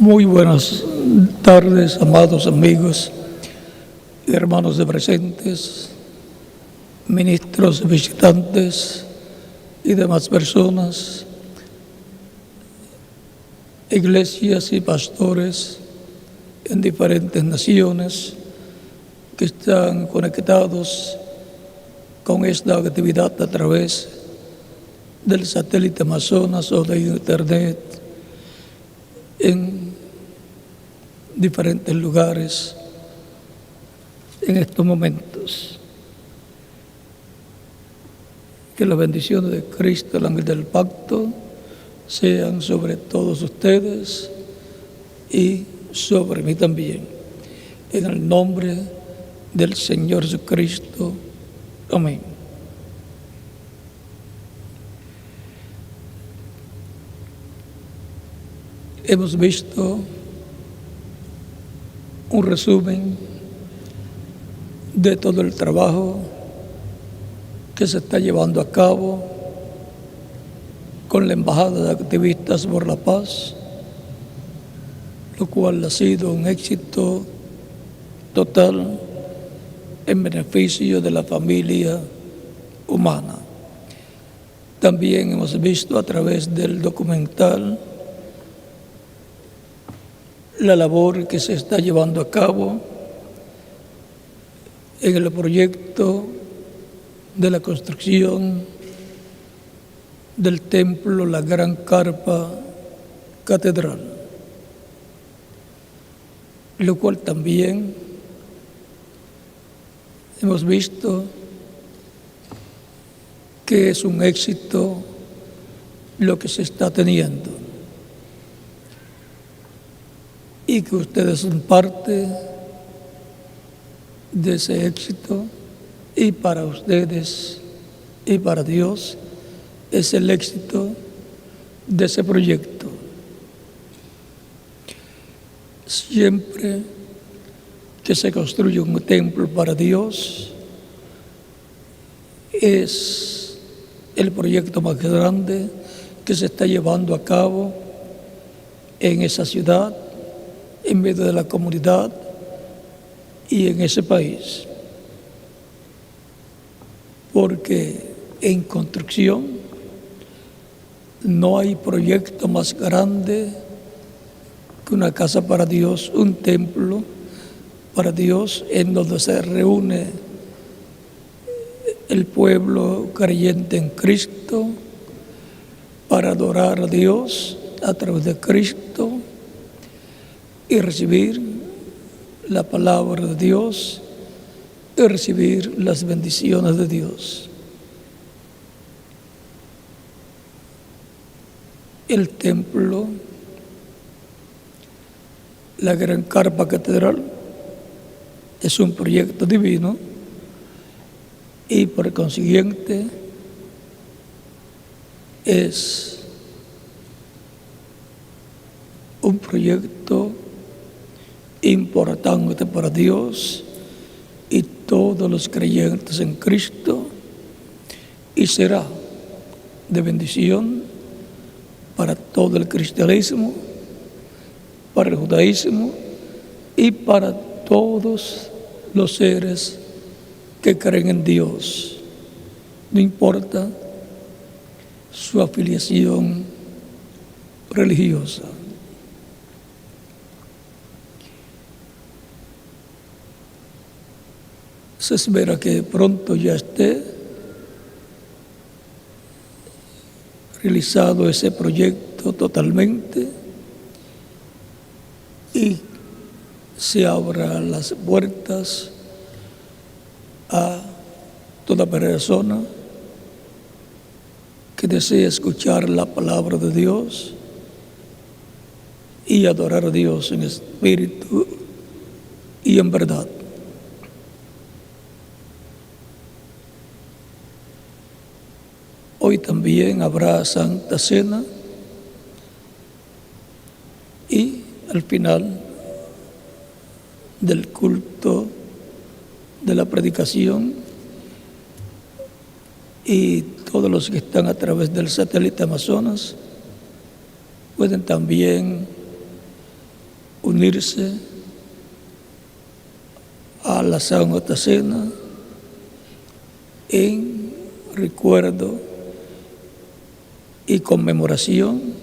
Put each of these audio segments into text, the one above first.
Muy buenas tardes, amados amigos y hermanos de presentes, ministros, visitantes y demás personas, iglesias y pastores en diferentes naciones que están conectados con esta actividad a través del satélite Amazonas o de Internet en diferentes lugares en estos momentos. Que las bendiciones de Cristo, el ángel del pacto, sean sobre todos ustedes y sobre mí también. En el nombre del Señor Jesucristo. Amén. Hemos visto un resumen de todo el trabajo que se está llevando a cabo con la Embajada de Activistas por la Paz, lo cual ha sido un éxito total en beneficio de la familia humana. También hemos visto a través del documental la labor que se está llevando a cabo en el proyecto de la construcción del templo, la Gran Carpa Catedral, lo cual también hemos visto que es un éxito lo que se está teniendo y que ustedes son parte de ese éxito, y para ustedes y para Dios es el éxito de ese proyecto. Siempre que se construye un templo para Dios, es el proyecto más grande que se está llevando a cabo en esa ciudad, en medio de la comunidad y en ese país. Porque en construcción no hay proyecto más grande que una casa para Dios, un templo para Dios, en donde se reúne el pueblo creyente en Cristo para adorar a Dios a través de Cristo y recibir la palabra de Dios y recibir las bendiciones de Dios. El templo, la Gran Carpa Catedral, es un proyecto divino y por consiguiente es un proyecto importante para Dios y todos los creyentes en Cristo, y será de bendición para todo el cristianismo, para el judaísmo y para todos los seres que creen en Dios, no importa su afiliación religiosa. Se espera que pronto ya esté realizado ese proyecto totalmente y se abran las puertas a toda persona que desee escuchar la palabra de Dios y adorar a Dios en espíritu y en verdad. Hoy también habrá Santa Cena y al final del culto de la predicación, y todos los que están a través del satélite Amazonas pueden también unirse a la Santa Cena en recuerdo y conmemoración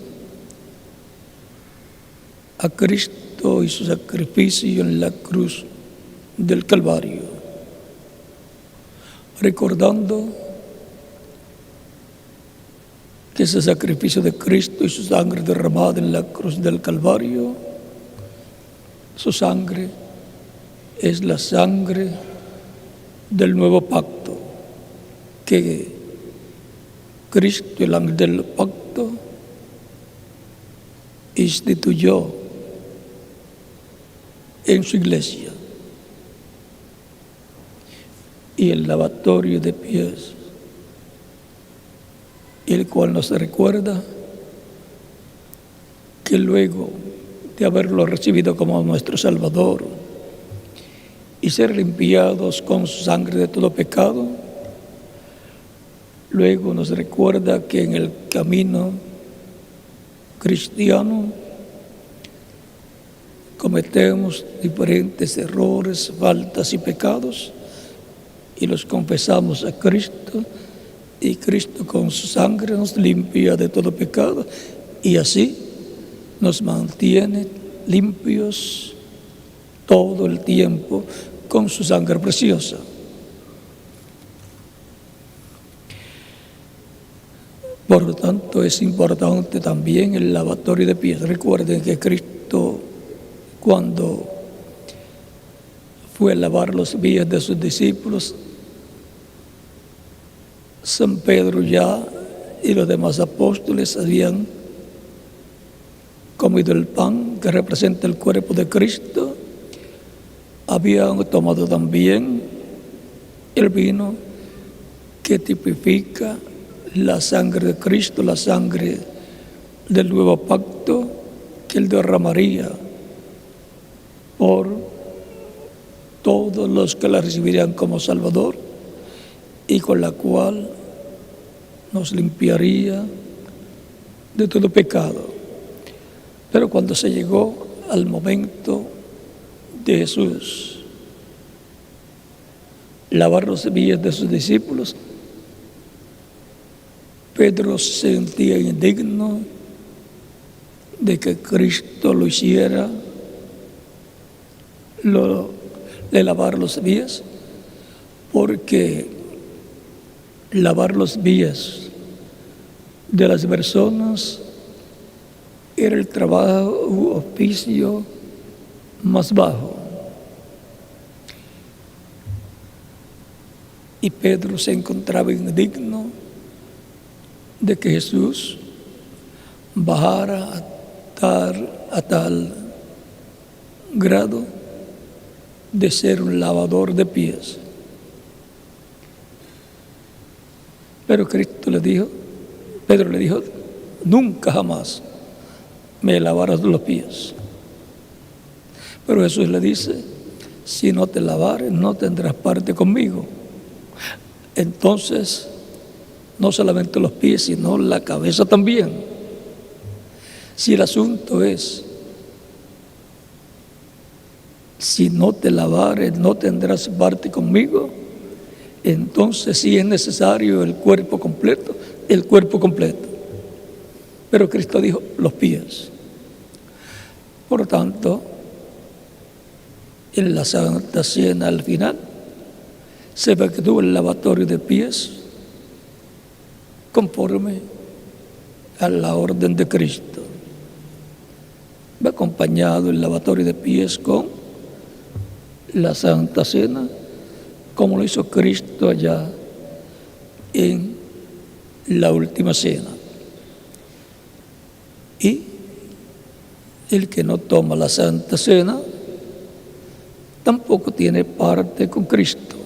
a Cristo y su sacrificio en la cruz del Calvario, recordando que ese sacrificio de Cristo y su sangre derramada en la cruz del Calvario, su sangre es la sangre del nuevo pacto que Cristo, el ángel del pacto, instituyó en su iglesia. Y el lavatorio de pies, el cual nos recuerda que luego de haberlo recibido como nuestro Salvador y ser limpiados con su sangre de todo pecado, luego nos recuerda que en el camino cristiano cometemos diferentes errores, faltas y pecados, y los confesamos a Cristo, y Cristo con su sangre nos limpia de todo pecado, y así nos mantiene limpios todo el tiempo con su sangre preciosa. Por lo tanto, es importante también el lavatorio de pies. Recuerden que Cristo, cuando fue a lavar los pies de sus discípulos, San Pedro ya y los demás apóstoles habían comido el pan que representa el cuerpo de Cristo, habían tomado también el vino que tipifica la sangre de Cristo, la sangre del nuevo pacto que Él derramaría por todos los que la recibirían como Salvador, y con la cual nos limpiaría de todo pecado. Pero cuando se llegó al momento de Jesús lavar los pies de sus discípulos, Pedro se sentía indigno de que Cristo lo hiciera, de lavar los pies, porque lavar los pies de las personas era el trabajo u oficio más bajo. Y Pedro se encontraba indigno de que Jesús bajara a tal grado de ser un lavador de pies. Pero Pedro le dijo, nunca jamás me lavarás los pies. Pero Jesús le dice, si no te lavares, no tendrás parte conmigo. Entonces, no solamente los pies, sino la cabeza también. Si el asunto es, si no te lavares, no tendrás parte conmigo, entonces sí es necesario el cuerpo completo. Pero Cristo dijo, los pies. Por lo tanto, en la Santa Cena al final, se efectúa el lavatorio de pies conforme a la orden de Cristo. Va acompañado el lavatorio de pies con la Santa Cena, como lo hizo Cristo allá en la última cena. Y el que no toma la Santa Cena tampoco tiene parte con Cristo,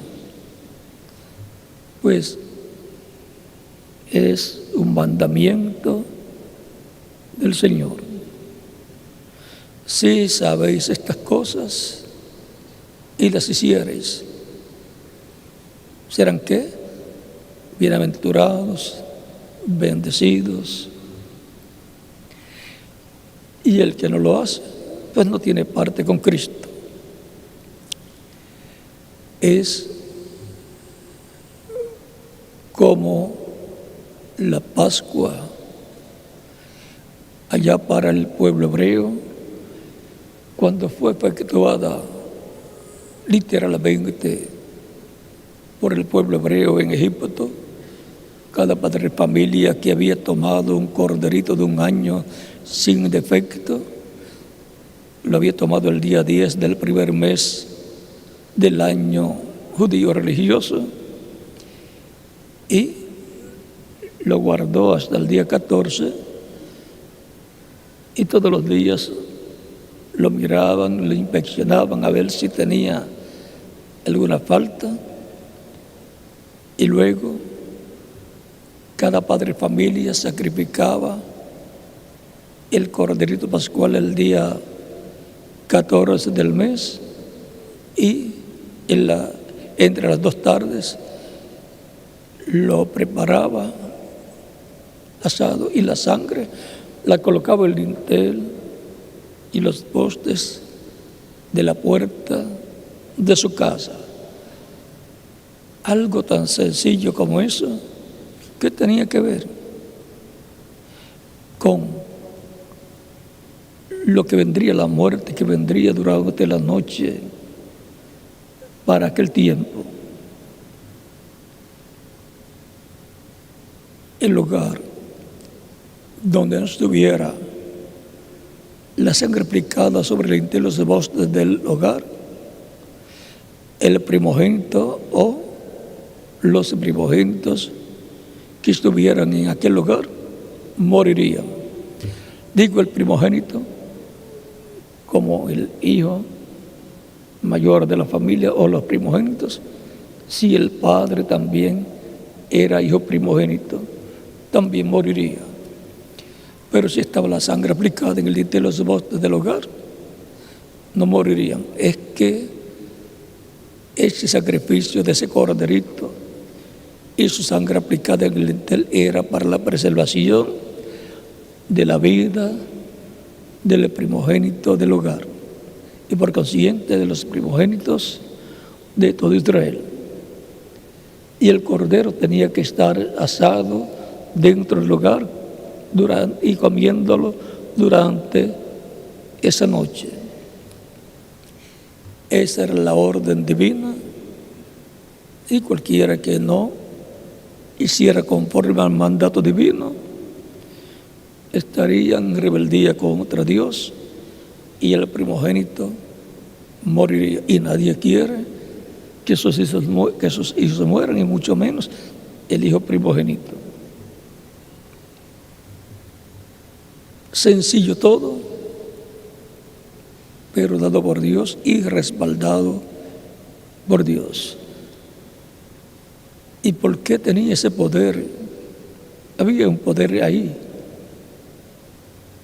pues es un mandamiento del Señor. Si sabéis estas cosas y las hiciereis, ¿serán qué? Bienaventurados, bendecidos. Y el que no lo hace, pues no tiene parte con Cristo. Es como la Pascua allá para el pueblo hebreo, cuando fue efectuada literalmente por el pueblo hebreo en Egipto. Cada padre de familia que había tomado un corderito de un año sin defecto, lo había tomado el día 10 del primer mes del año judío religioso y lo guardó hasta el día 14 y todos los días lo miraban, lo inspeccionaban a ver si tenía alguna falta y luego cada padre de familia sacrificaba el corderito pascual el día 14 del mes y entre las 2 tardes lo preparaba asado y la sangre la colocaba en el dintel y los postes de la puerta de su casa. Algo tan sencillo como eso, ¿qué tenía que ver con lo que vendría, la muerte que vendría durante la noche para aquel tiempo? El lugar donde no estuviera la sangre aplicada sobre el dintel, los postes del hogar, el primogénito o los primogénitos que estuvieran en aquel lugar morirían. Digo el primogénito como el hijo mayor de la familia o los primogénitos, si el padre también era hijo primogénito, también moriría. Pero si estaba la sangre aplicada en el dintel de los postes del hogar, no morirían. Es que ese sacrificio de ese corderito y su sangre aplicada en el dintel era para la preservación de la vida del primogénito del hogar y por consiguiente de los primogénitos de todo Israel. Y el cordero tenía que estar asado dentro del hogar y comiéndolo durante esa noche. Esa era la orden divina y cualquiera que no hiciera conforme al mandato divino estaría en rebeldía contra Dios y el primogénito moriría. Y nadie quiere que sus hijos mueran, y mucho menos el hijo primogénito. Sencillo todo, pero dado por Dios y respaldado por Dios. ¿Y por qué tenía ese poder? Había un poder ahí,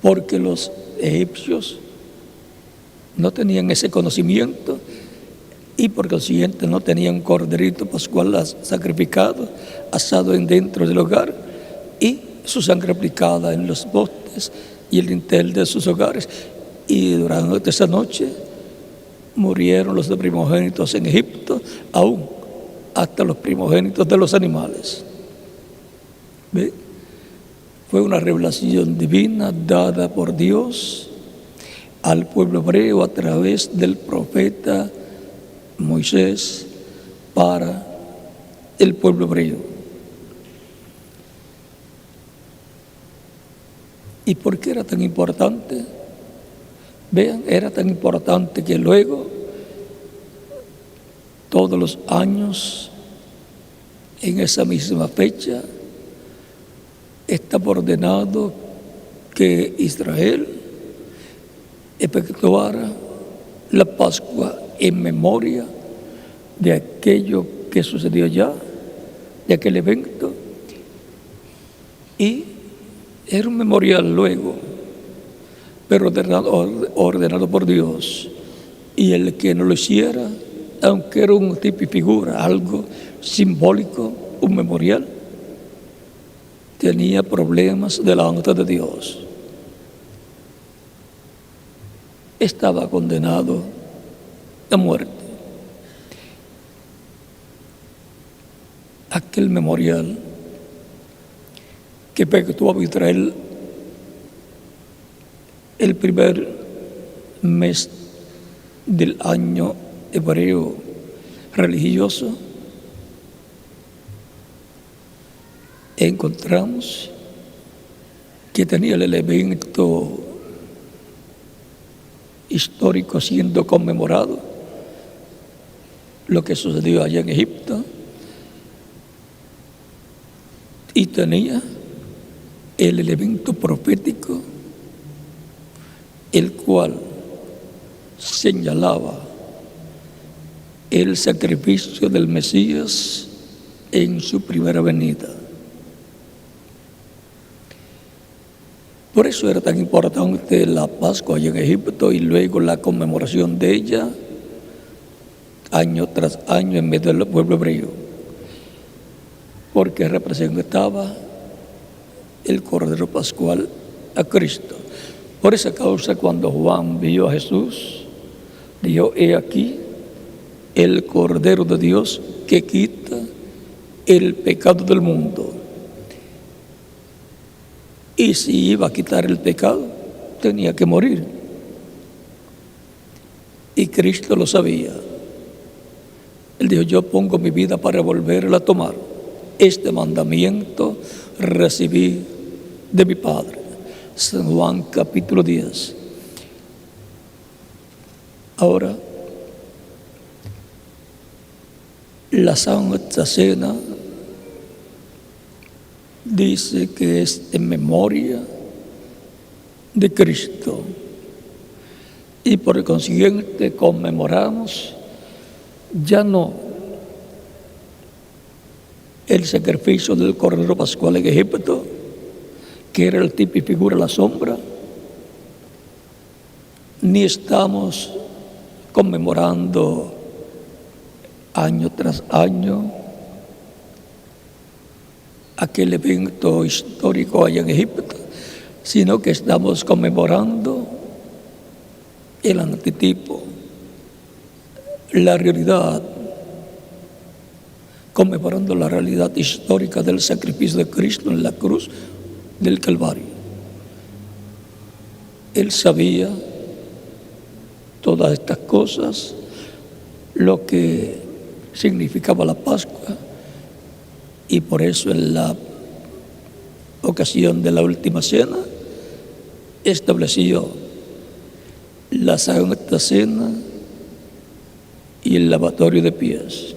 porque los egipcios no tenían ese conocimiento y por consiguiente no tenían corderito pascual sacrificado, asado dentro del hogar y su sangre aplicada en los postes y el dintel de sus hogares. Y durante esa noche murieron los primogénitos en Egipto, aún hasta los primogénitos de los animales. ¿Ve? Fue una revelación divina dada por Dios al pueblo hebreo a través del profeta Moisés para el pueblo hebreo. ¿Y por qué era tan importante? Vean, era tan importante que luego, todos los años, en esa misma fecha, estaba ordenado que Israel efectuara la Pascua en memoria de aquello que sucedió ya, de aquel evento, y era un memorial luego, pero ordenado por Dios. Y el que no lo hiciera, aunque era un tipo y figura, algo simbólico, un memorial, tenía problemas delante de Dios. estaba condenado a muerte. Aquel memorial que efectuaba Israel el primer mes del año hebreo religioso, encontramos que tenía el elemento histórico siendo conmemorado, lo que sucedió allá en Egipto, y tenía el elemento profético, el cual señalaba el sacrificio del Mesías en su primera venida. Por eso era tan importante la Pascua allá en Egipto y luego la conmemoración de ella año tras año en medio del pueblo hebreo, porque representaba el Cordero Pascual a Cristo. Por esa causa, cuando Juan vio a Jesús, dijo: he aquí el Cordero de Dios que quita el pecado del mundo. Y si iba a quitar el pecado, tenía que morir. Y Cristo lo sabía. Él dijo: yo pongo mi vida para volverla a tomar. Este mandamiento recibí de mi Padre. San Juan capítulo 10. Ahora, la Santa Cena dice que es en memoria de Cristo, y por consiguiente conmemoramos ya no el sacrificio del Cordero Pascual en Egipto, que era el tipo y figura, la sombra, ni estamos conmemorando año tras año aquel evento histórico allá en Egipto, sino que estamos conmemorando el antitipo, la realidad, conmemorando la realidad histórica del sacrificio de Cristo en la cruz del Calvario. Él sabía todas estas cosas, lo que significaba la Pascua, y por eso en la ocasión de la última cena estableció la Santa Cena y el lavatorio de pies.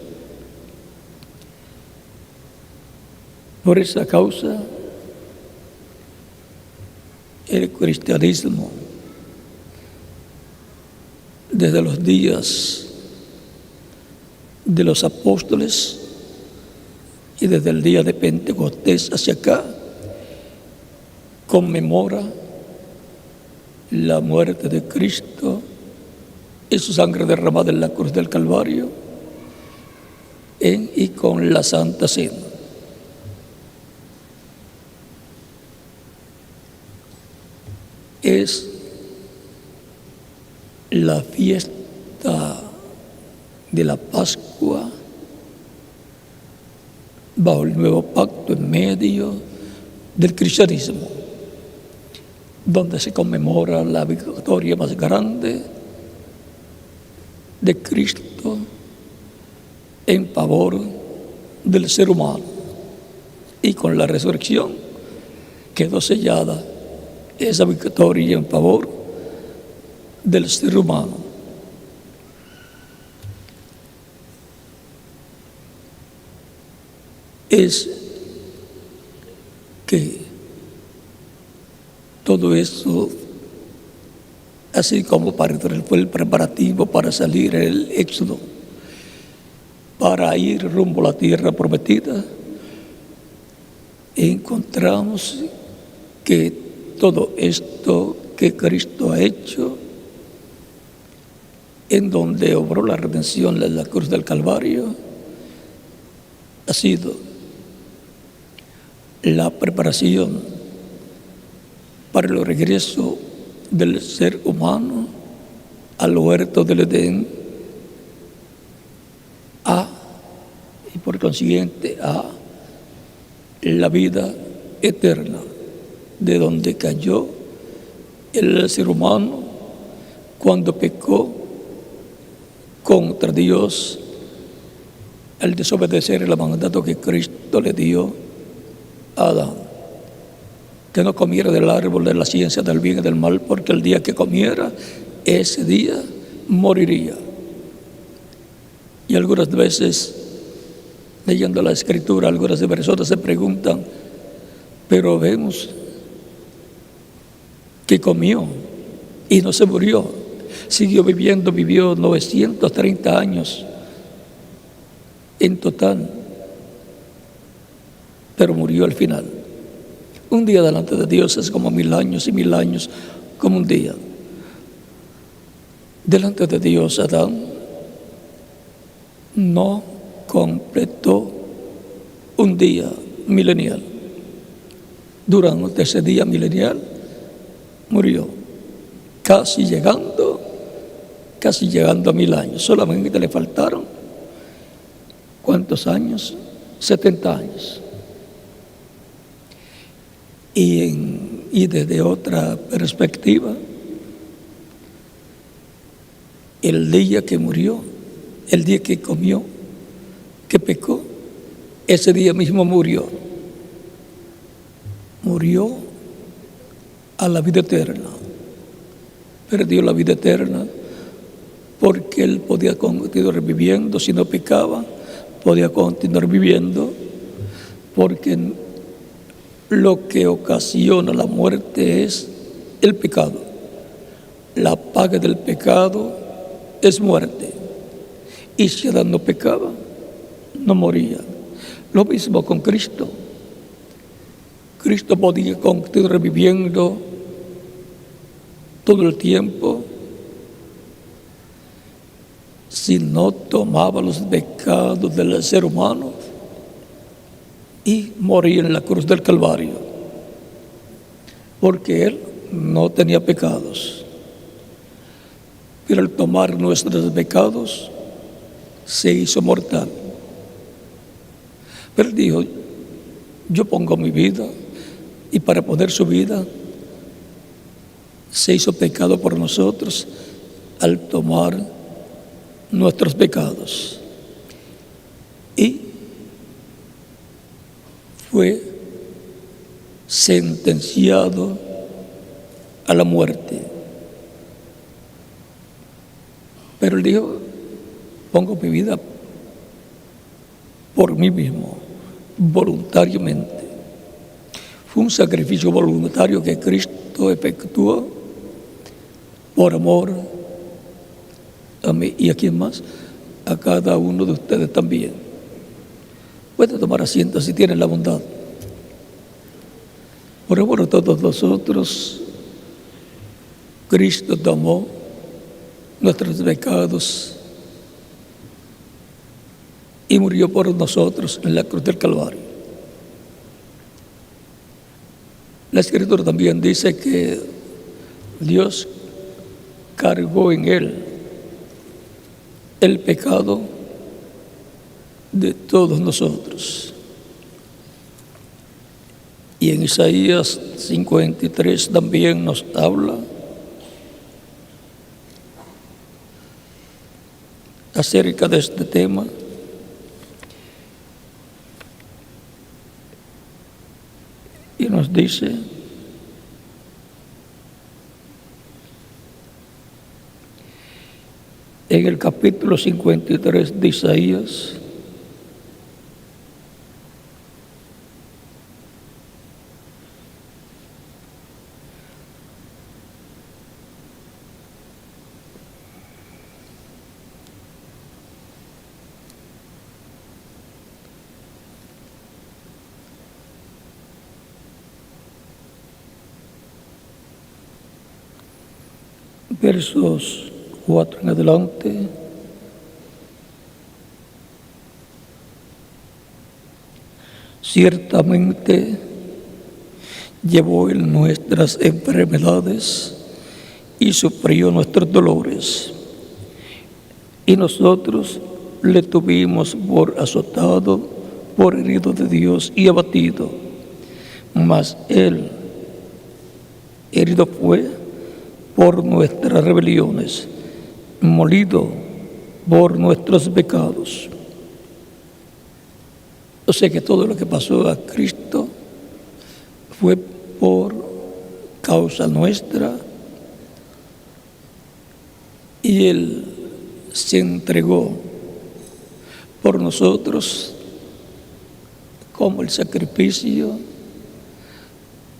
Por esa causa, el cristianismo, desde los días de los apóstoles y desde el día de Pentecostés hacia acá, conmemora la muerte de Cristo y su sangre derramada en la cruz del Calvario y con la Santa Cena. Es la fiesta de la Pascua bajo el nuevo pacto en medio del cristianismo, donde se conmemora la victoria más grande de Cristo en favor del ser humano, y con la resurrección quedó sellada esa victoria en favor del ser humano. Es que todo eso, así como fue el preparativo para salir el éxodo, para ir rumbo a la tierra prometida, encontramos que todo esto que Cristo ha hecho, en donde obró la redención en la cruz del Calvario, ha sido la preparación para el regreso del ser humano al huerto del Edén, y por consiguiente a la vida eterna, de donde cayó el ser humano cuando pecó contra Dios al desobedecer el mandato que Cristo le dio a Adán, que no comiera del árbol de la ciencia del bien y del mal, porque el día que comiera, ese día moriría. Y algunas veces, leyendo la Escritura, algunas personas se preguntan, pero vemos que comió y no se murió, siguió viviendo, vivió 930 años en total, pero murió al final. Un día delante de Dios es como 1000 años y 1000 años como un día. Delante de Dios, Adán no completó un día milenial. Durante ese día milenial murió, casi llegando a 1000 años. Solamente le faltaron, ¿cuántos años? 70 años. Y desde otra perspectiva, el día que murió, el día que comió, que pecó, ese día mismo murió. Murió a la vida eterna. Perdió la vida eterna porque él podía continuar viviendo si no pecaba, podía continuar viviendo porque lo que ocasiona la muerte es el pecado. La paga del pecado es muerte. Y si Adán no pecaba, no moría. Lo mismo con Cristo. Cristo podía continuar viviendo todo el tiempo si no tomaba los pecados del ser humano y moría en la cruz del Calvario, porque Él no tenía pecados. Pero al tomar nuestros pecados, se hizo mortal. Pero Él dijo, yo pongo mi vida, y para poner su vida, se hizo pecado por nosotros al tomar nuestros pecados. Y fue sentenciado a la muerte. Pero Él dijo, pongo mi vida por mí mismo, voluntariamente. Fue un sacrificio voluntario que Cristo efectuó por amor a mí y a quién más, a cada uno de ustedes también. Puede tomar asiento si tienen la bondad. Por amor a todos nosotros, Cristo tomó nuestros pecados y murió por nosotros en la cruz del Calvario. La Escritura también dice que Dios cargó en Él el pecado de todos nosotros. Y en Isaías 53 también nos habla acerca de este tema. Y nos dice, en el capítulo 53 de Isaías, versos 4 en adelante, ciertamente llevó Él nuestras enfermedades y sufrió nuestros dolores. Y nosotros le tuvimos por azotado, por herido de Dios y abatido. Mas Él herido fue por nuestras rebeliones, molido por nuestros pecados. O sea que todo lo que pasó a Cristo fue por causa nuestra, y Él se entregó por nosotros como el sacrificio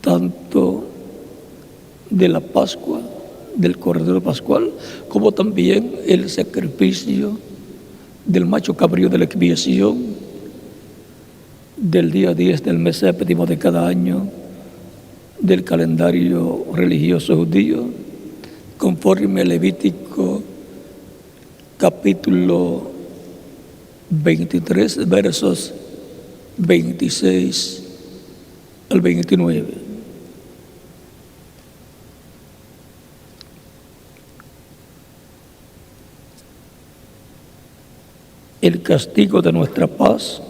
tanto de la Pascua, del Cordero Pascual, como también el sacrificio del macho cabrío de la expiación del día 10 del mes séptimo de cada año del calendario religioso judío, conforme a Levítico capítulo 23, versos 26 al 29. El castigo de nuestra paz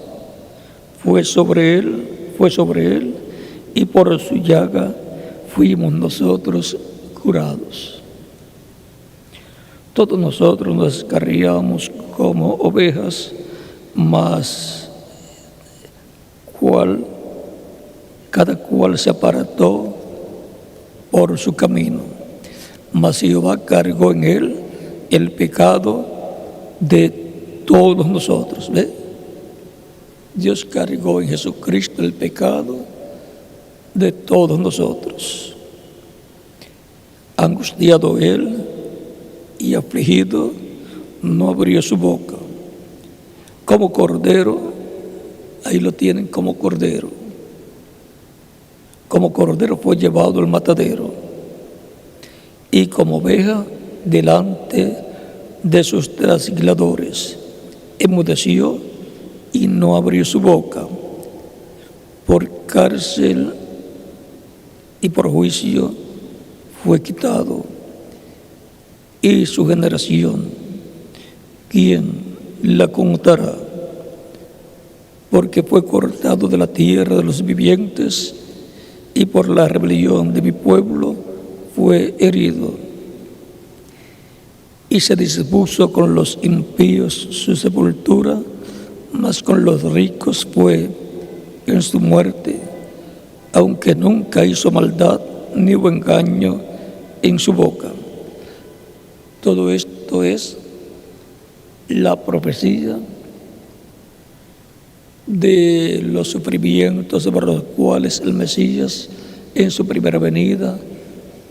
fue sobre él, y por su llaga fuimos nosotros curados. Todos nosotros nos descarriamos como ovejas, mas cada cual se apartó por su camino. Mas Jehová cargó en él el pecado de todos nosotros. ¿Ve? Dios cargó en Jesucristo el pecado de todos nosotros. Angustiado él y afligido, no abrió su boca. Como cordero, ahí lo tienen, como cordero. Como cordero fue llevado al matadero, y como oveja delante de sus trasquiladores, enmudeció y no abrió su boca. Por cárcel y por juicio fue quitado. Y su generación, ¿quién la contará? Porque fue cortado de la tierra de los vivientes, y por la rebelión de mi pueblo fue herido. Y se dispuso con los impíos su sepultura, mas con los ricos fue en su muerte, aunque nunca hizo maldad ni hubo engaño en su boca. Todo esto es la profecía de los sufrimientos por los cuales el Mesías en su primera venida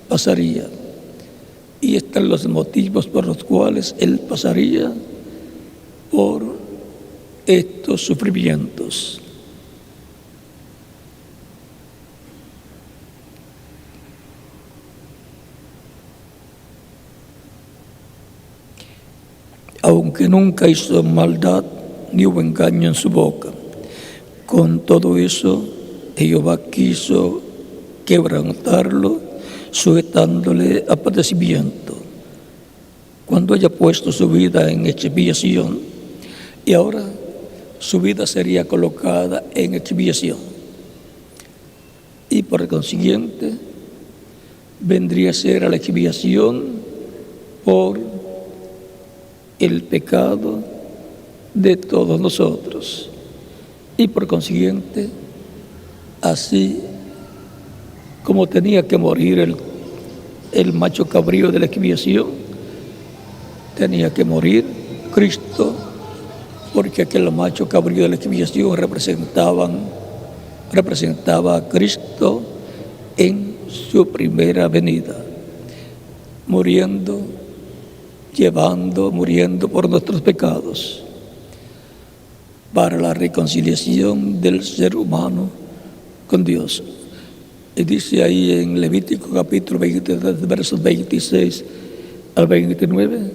pasaría. Y están los motivos por los cuales Él pasaría por estos sufrimientos. Aunque nunca hizo maldad ni hubo engaño en su boca, con todo eso Jehová quiso quebrantarlo, sujetándole a padecimiento, cuando haya puesto su vida en expiación, y ahora su vida sería colocada en expiación, y por consiguiente vendría a ser a la expiación por el pecado de todos nosotros, y por consiguiente, así como tenía que morir el macho cabrío de la expiación, tenía que morir Cristo, porque aquel macho cabrío de la expiación representaba a Cristo en su primera venida, muriendo por nuestros pecados, para la reconciliación del ser humano con Dios. Y dice ahí en Levítico capítulo 23, versos 26 al 29,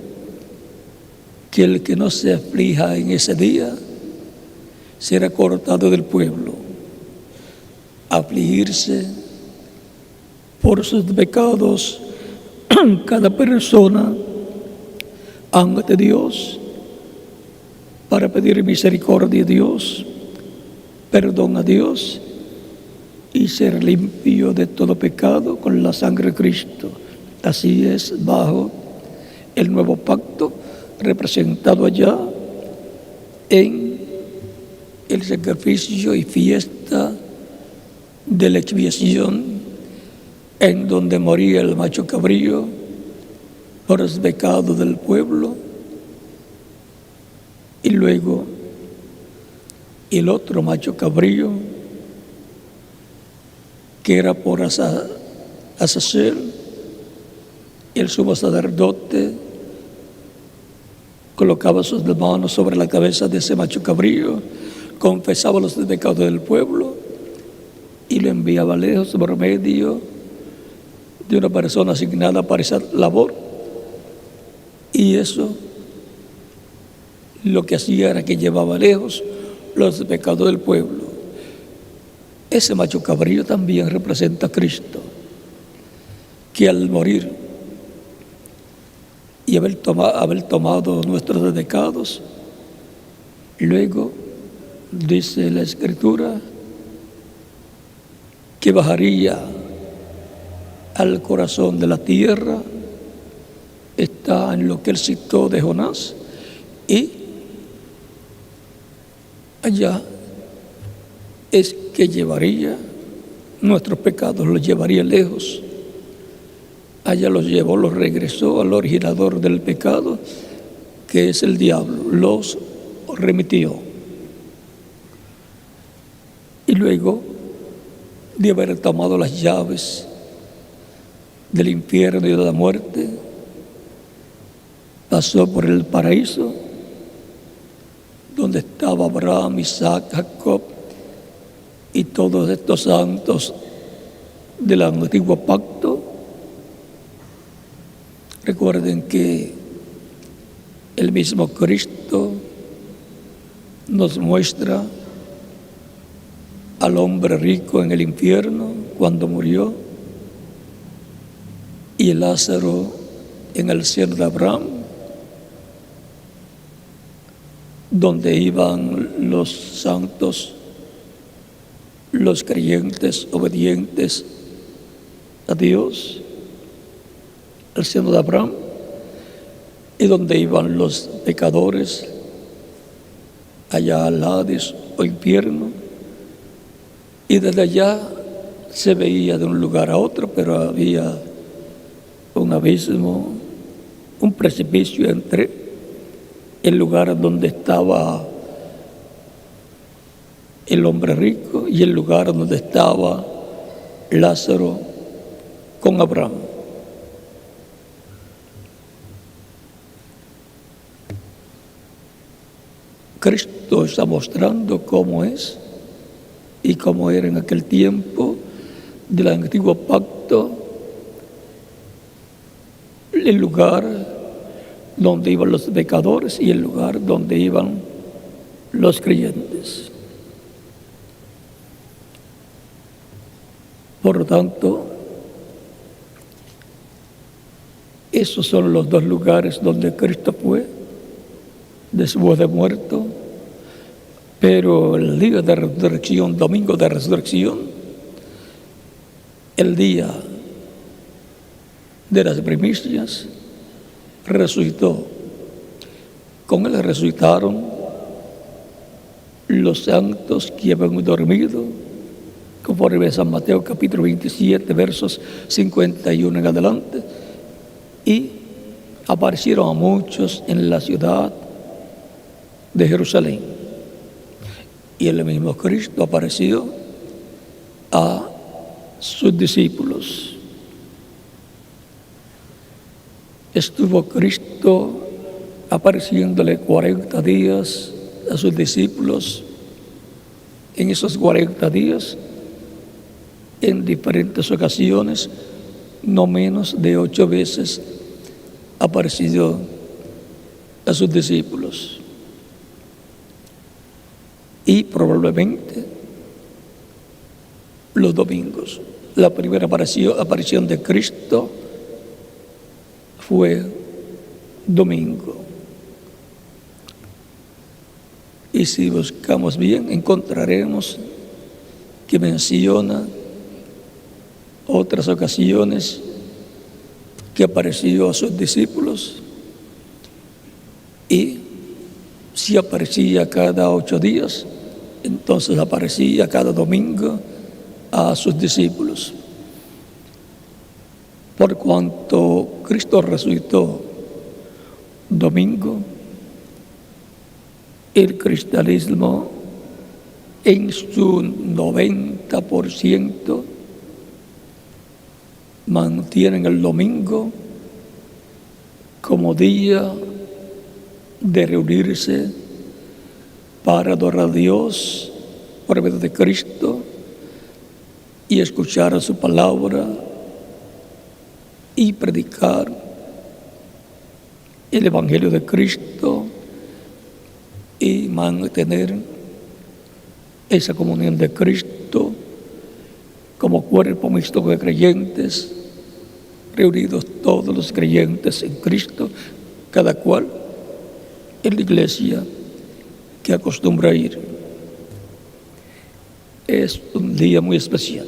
que el que no se aflija en ese día será cortado del pueblo. Afligirse por sus pecados cada persona ante Dios para pedir misericordia a Dios, perdón a Dios y ser limpio de todo pecado con la sangre de Cristo. Así es bajo el nuevo pacto representado allá en el sacrificio y fiesta de la expiación, en donde moría el macho cabrío por los pecados del pueblo, y luego el otro macho cabrío que era por Azazel. El sumo sacerdote colocaba sus manos sobre la cabeza de ese macho cabrío, confesaba los pecados del pueblo y lo enviaba lejos por medio de una persona asignada para esa labor. Y eso lo que hacía era que llevaba lejos los pecados del pueblo. Ese macho cabrío también representa a Cristo, que al morir y haber tomado nuestros pecados, luego dice la Escritura que bajaría al corazón de la tierra, está en lo que él citó de Jonás, y allá es que llevaría nuestros pecados, los llevaría lejos. Allá los llevó, los regresó al originador del pecado, que es el diablo, los remitió. Y luego de haber tomado las llaves del infierno y de la muerte, pasó por el paraíso, donde estaba Abraham, Isaac, Jacob y todos estos santos del antiguo pacto. Recuerden que el mismo Cristo nos muestra al hombre rico en el infierno cuando murió, y el Lázaro en el seno de Abraham, donde iban los santos, los creyentes obedientes a Dios, el seno de Abraham, y donde iban los pecadores allá al Hades o infierno, y desde allá se veía de un lugar a otro, pero había un abismo, un precipicio entre el lugar donde estaba el hombre rico y el lugar donde estaba Lázaro con Abraham. Cristo está mostrando cómo es y cómo era en aquel tiempo del antiguo pacto el lugar donde iban los pecadores y el lugar donde iban los creyentes. Por lo tanto, esos son los dos lugares donde Cristo fue después de muerto, pero el día de resurrección, domingo de resurrección, el día de las primicias, resucitó. Con él resucitaron los santos que habían dormido, conforme a San Mateo capítulo 27, versos 51 en adelante, y aparecieron a muchos en la ciudad de Jerusalén. Y el mismo Cristo apareció a sus discípulos. Estuvo Cristo apareciéndole 40 días a sus discípulos. En esos 40 días, en diferentes ocasiones, no menos de 8 veces apareció a sus discípulos. Y probablemente los domingos. La primera aparición de Cristo fue domingo. Y si buscamos bien, encontraremos que menciona otras ocasiones que apareció a sus discípulos, y si aparecía cada 8 días, entonces aparecía cada domingo a sus discípulos. Por cuanto Cristo resucitó domingo, el cristianismo en su 90% mantienen el domingo como día de reunirse para adorar a Dios por medio de Cristo y escuchar su palabra y predicar el Evangelio de Cristo y mantener esa comunión de Cristo como cuerpo mixto de creyentes, reunidos todos los creyentes en Cristo, cada cual en la iglesia que acostumbra ir. Es un día muy especial.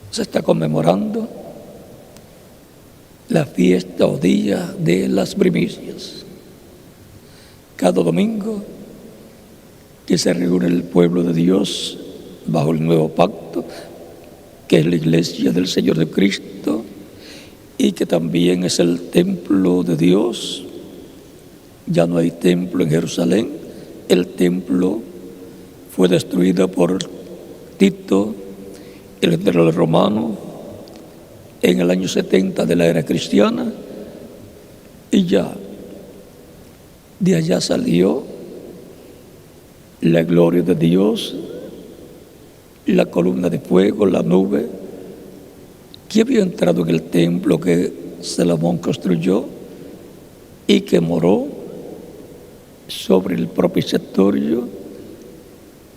Se está conmemorando la fiesta o día de las primicias. Cada domingo que se reúne el pueblo de Dios bajo el nuevo pacto, que es la iglesia del Señor de Cristo y que también es el templo de Dios. Ya no hay templo en Jerusalén, el templo fue destruido por Tito, el emperador romano, en el año 70 de la era cristiana, y ya de allá salió la gloria de Dios, la columna de fuego, la nube, que había entrado en el templo que Salomón construyó y que moró sobre el propiciatorio,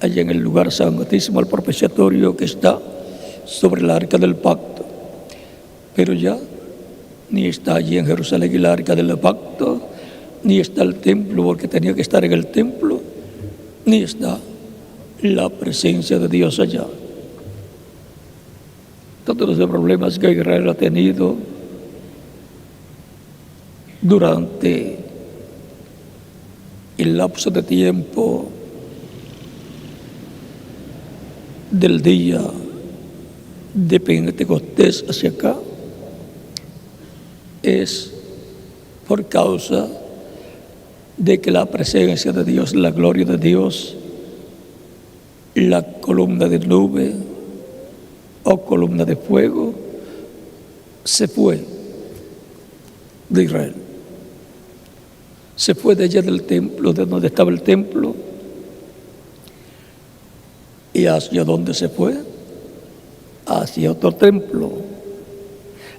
allá en el lugar santísimo, el propiciatorio que está sobre el arca del pacto. Pero ya ni está allí en Jerusalén el arca del pacto, ni está el templo porque tenía que estar en el templo, ni está la presencia de Dios allá. Todos los problemas que Israel ha tenido durante el lapso de tiempo del día de Pentecostés hacia acá es por causa de que la presencia de Dios, la gloria de Dios, la columna de nube o columna de fuego se fue de Israel. Se fue de allá del templo, de donde estaba el templo. ¿Y hacia dónde se fue? Hacia otro templo.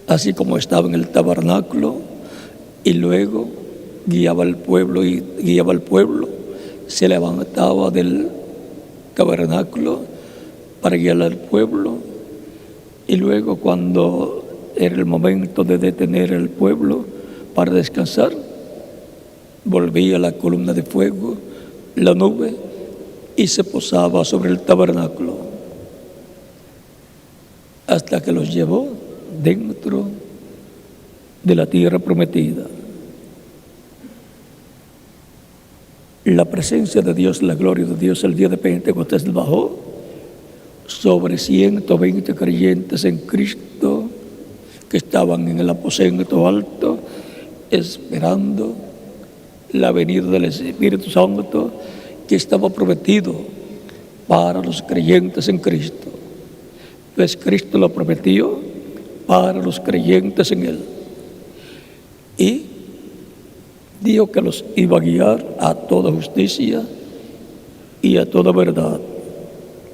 Así como estaba en el tabernáculo y luego guiaba al pueblo se levantaba del tabernáculo para guiar al pueblo, y luego cuando era el momento de detener al pueblo para descansar, volvía la columna de fuego, la nube, y se posaba sobre el tabernáculo hasta que los llevó dentro de la tierra prometida. La presencia de Dios, la gloria de Dios, el día de Pentecostés bajó sobre 120 creyentes en Cristo que estaban en el aposento alto esperando la venida del Espíritu Santo que estaba prometido para los creyentes en Cristo. Pues Cristo lo prometió para los creyentes en Él. Y dijo que los iba a guiar a toda justicia y a toda verdad.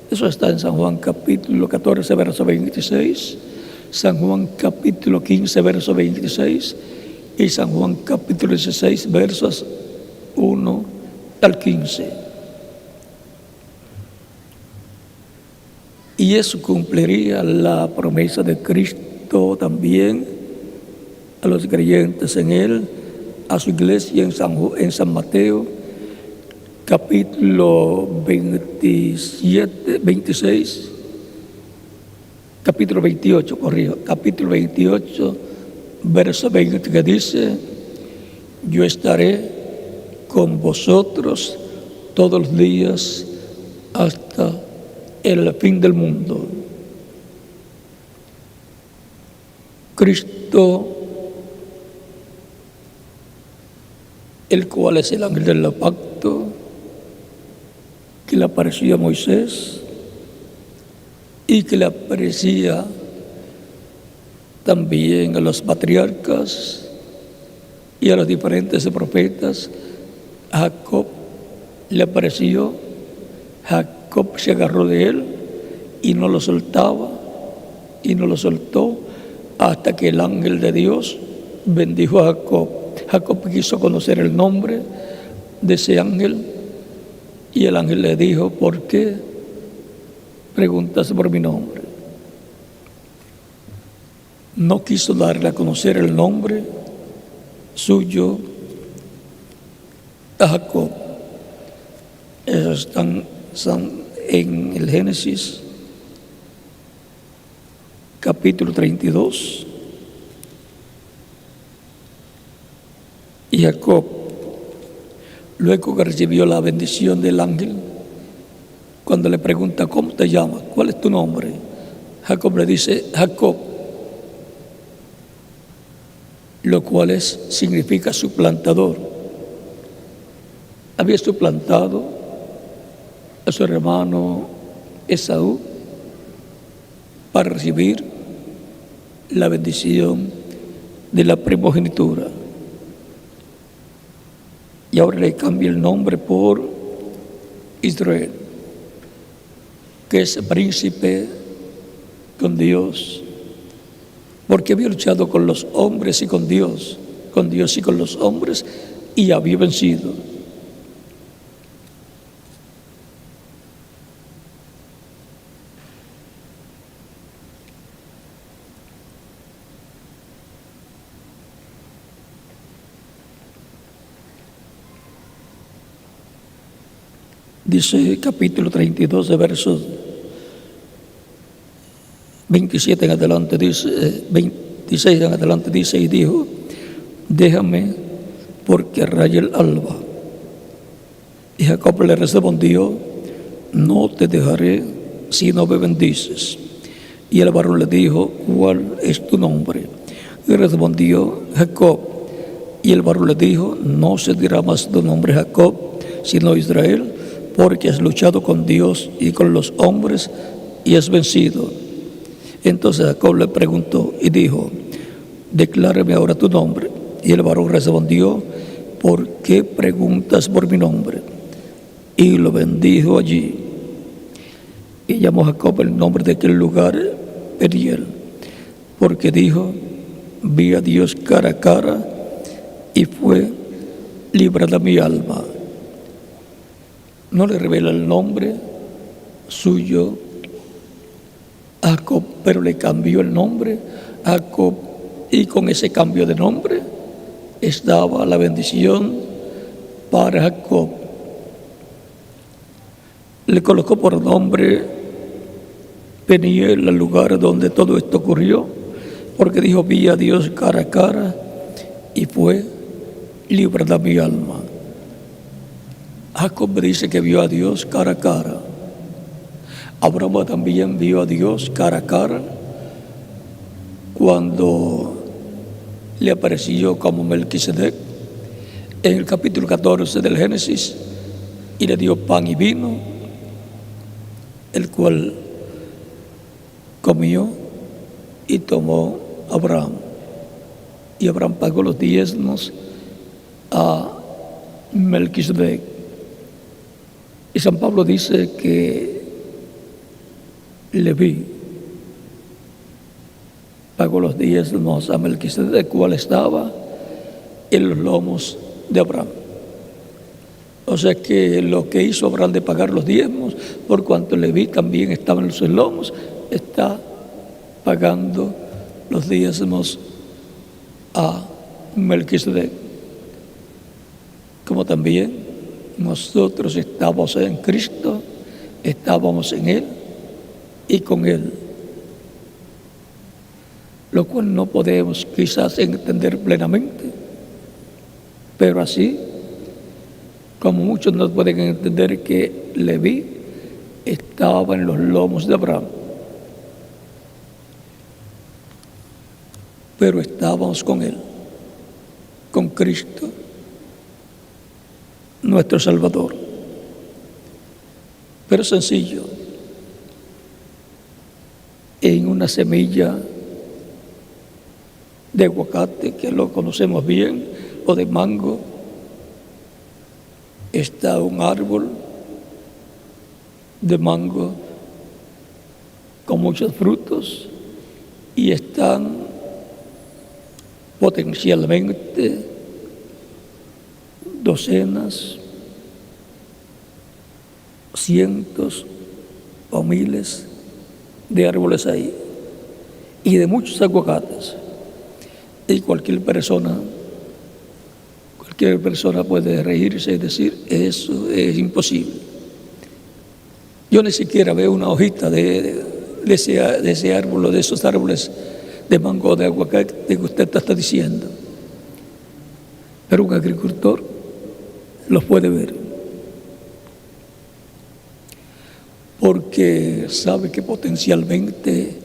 Eso está en San Juan capítulo 14, verso 26, San Juan capítulo 15, verso 26 y San Juan capítulo 16, versos 1 al 15. Y eso cumpliría la promesa de Cristo también a los creyentes en Él, a su iglesia en San Mateo, capítulo 26, capítulo 28, capítulo 28, verso 20, que dice: yo estaré con vosotros todos los días hasta el fin del mundo. Cristo, el cual es el ángel del pacto, que le apareció a Moisés y que le aparecía también a los patriarcas y a los diferentes profetas. A Jacob le apareció, Jacob se agarró de él y no lo soltaba, y no lo soltó hasta que el ángel de Dios bendijo a Jacob. Jacob quiso conocer el nombre de ese ángel y el ángel le dijo: ¿por qué preguntas por mi nombre? No quiso darle a conocer el nombre suyo a Jacob. Eso están en el Génesis capítulo 32. Y Jacob, luego que recibió la bendición del ángel, cuando le pregunta: ¿cómo te llamas? ¿Cuál es tu nombre? Jacob le dice: Jacob, lo cual significa suplantador. Había suplantado a su hermano Esaú para recibir la bendición de la primogenitura. Y ahora le cambia el nombre por Israel, que es príncipe con Dios, porque había luchado con los hombres y con Dios y con los hombres, y había vencido. Dice capítulo 32, de versos 27 en adelante, dice, 26 en adelante, dice: y dijo: déjame, porque raya el alba. Y Jacob le respondió: no te dejaré si no me bendices. Y el varón le dijo: ¿cuál es tu nombre? Y respondió: Jacob. Y el varón le dijo: no se dirá más tu nombre Jacob, sino Israel, porque has luchado con Dios y con los hombres y has vencido. Entonces Jacob le preguntó y dijo: declárame ahora tu nombre. Y el varón respondió: ¿por qué preguntas por mi nombre? Y lo bendijo allí. Y llamó Jacob el nombre de aquel lugar Peniel, porque dijo: vi a Dios cara a cara y fue librada mi alma. No le revela el nombre suyo a Jacob, pero le cambió el nombre a Jacob, y con ese cambio de nombre estaba la bendición para Jacob. Le colocó por nombre Peniel al lugar donde todo esto ocurrió, porque dijo: vi a Dios cara a cara y fue librada mi alma. Jacob dice que vio a Dios cara a cara. Abraham también vio a Dios cara a cara cuando le apareció como Melquisedec en el capítulo 14 del Génesis, y le dio pan y vino, el cual comió y tomó Abraham. Y Abraham pagó los diezmos a Melquisedec. Y San Pablo dice que Leví pagó los diezmos a Melquisedec, el cual estaba en los lomos de Abraham. O sea que lo que hizo Abraham de pagar los diezmos, por cuanto Leví también estaba en sus lomos, está pagando los diezmos a Melquisedec, como también nosotros estamos en Cristo, estábamos en Él y con Él, lo cual no podemos quizás entender plenamente, pero así como muchos no pueden entender que Leví estaba en los lomos de Abraham, pero estábamos con Él, con Cristo, nuestro Salvador. Pero sencillo, en una semilla de aguacate, que lo conocemos bien, o de mango, está un árbol de mango con muchos frutos y están potencialmente docenas, cientos o miles de árboles ahí y de muchos aguacates. Y cualquier persona puede reírse y decir, eso es imposible. Yo ni siquiera veo una hojita de ese árbol o de esos árboles de mango o de aguacate que usted está diciendo. Pero un agricultor los puede ver, porque sabe que potencialmente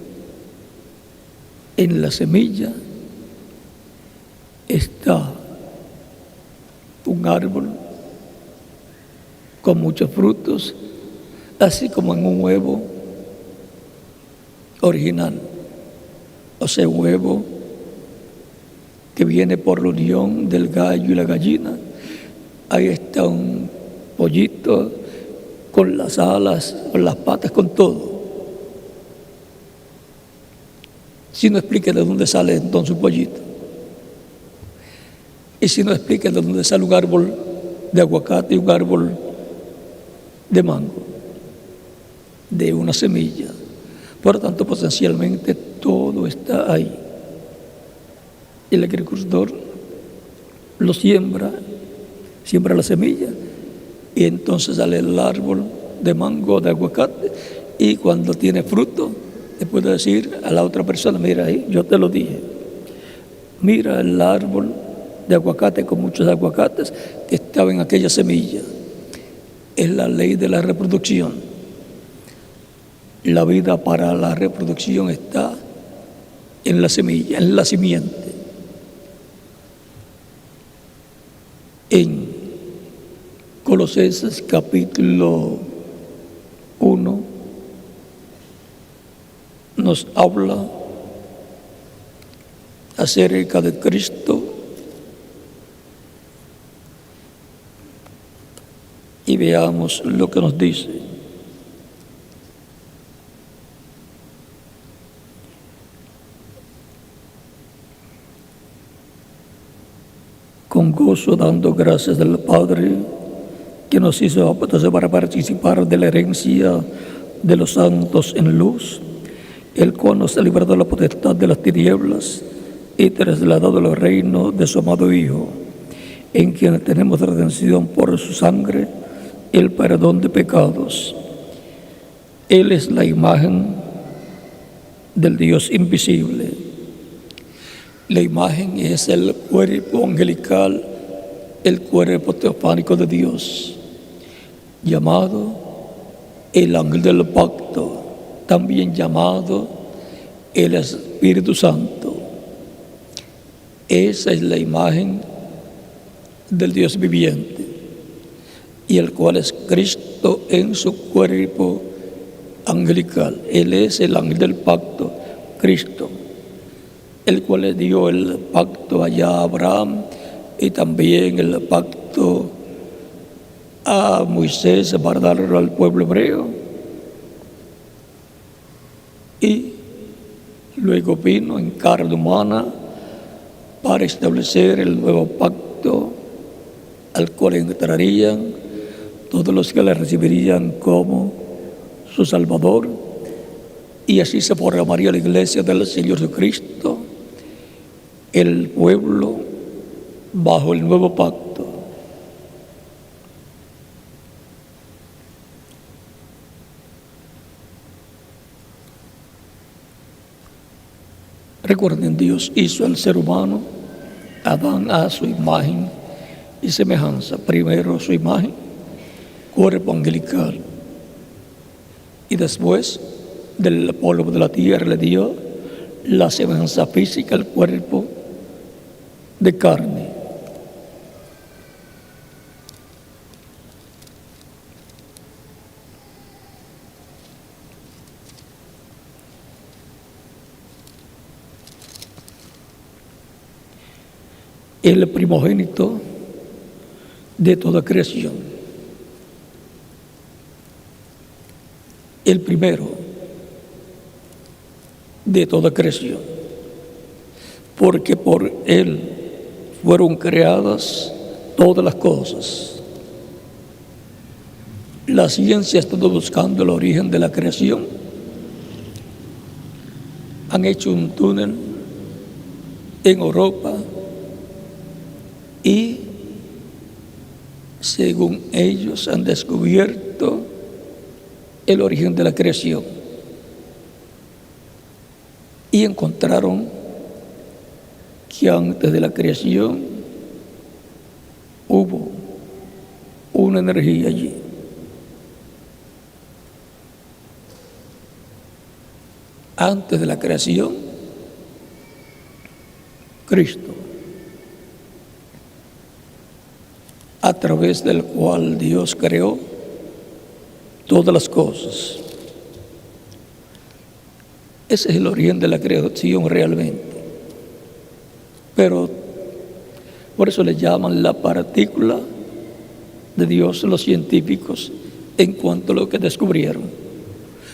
en la semilla está un árbol con muchos frutos, así como en un huevo original, o sea, un huevo que viene por la unión del gallo y la gallina. Ahí está un pollito con las alas, con las patas, con todo. Si no explica de dónde sale entonces un pollito, y si no explica de dónde sale un árbol de aguacate y un árbol de mango, de una semilla. Por lo tanto, potencialmente todo está ahí. El agricultor lo siembra la semilla y entonces sale el árbol de mango, de aguacate, y cuando tiene fruto le puede decir a la otra persona, mira ahí, yo te lo dije, mira el árbol de aguacate con muchos aguacates que estaba en aquella semilla. Es la ley de la reproducción. La vida para la reproducción está en la semilla, en la simiente. En Colosenses capítulo 1 nos habla acerca de Cristo y veamos lo que nos dice. Con gozo dando gracias al Padre que nos hizo aptos para participar de la herencia de los santos en luz, el cual nos ha librado de la potestad de las tinieblas y trasladado al reino de su amado Hijo, en quien tenemos redención por su sangre, el perdón de pecados. Él es la imagen del Dios invisible. La imagen es el cuerpo angelical, el cuerpo teofánico de Dios, llamado el ángel del pacto, también llamado el Espíritu Santo. Esa es la imagen del Dios viviente, y el cual es Cristo en su cuerpo angelical. Él es el ángel del pacto, Cristo, el cual le dio el pacto allá a Abraham y también el pacto a Moisés para darlo al pueblo hebreo. Y luego vino en carne humana para establecer el nuevo pacto al cual entrarían todos los que le recibirían como su Salvador, y así se formaría la iglesia del Señor Jesucristo, el pueblo bajo el nuevo pacto. Recuerden, Dios hizo al ser humano, Adán, a su imagen y semejanza. Primero su imagen, cuerpo angelical, y después del polvo de la tierra le dio la semejanza física, el cuerpo de carne. El primogénito de toda creación, el primero de toda creación, porque por él fueron creadas todas las cosas. La ciencia ha estado buscando el origen de la creación. Han hecho un túnel en Europa y, según ellos, han descubierto el origen de la creación y encontraron que antes de la creación hubo una energía allí. Antes de la creación, Cristo, a través del cual Dios creó todas las cosas. Ese es el origen de la creación realmente. Pero por eso le llaman la partícula de Dios los científicos en cuanto a lo que descubrieron.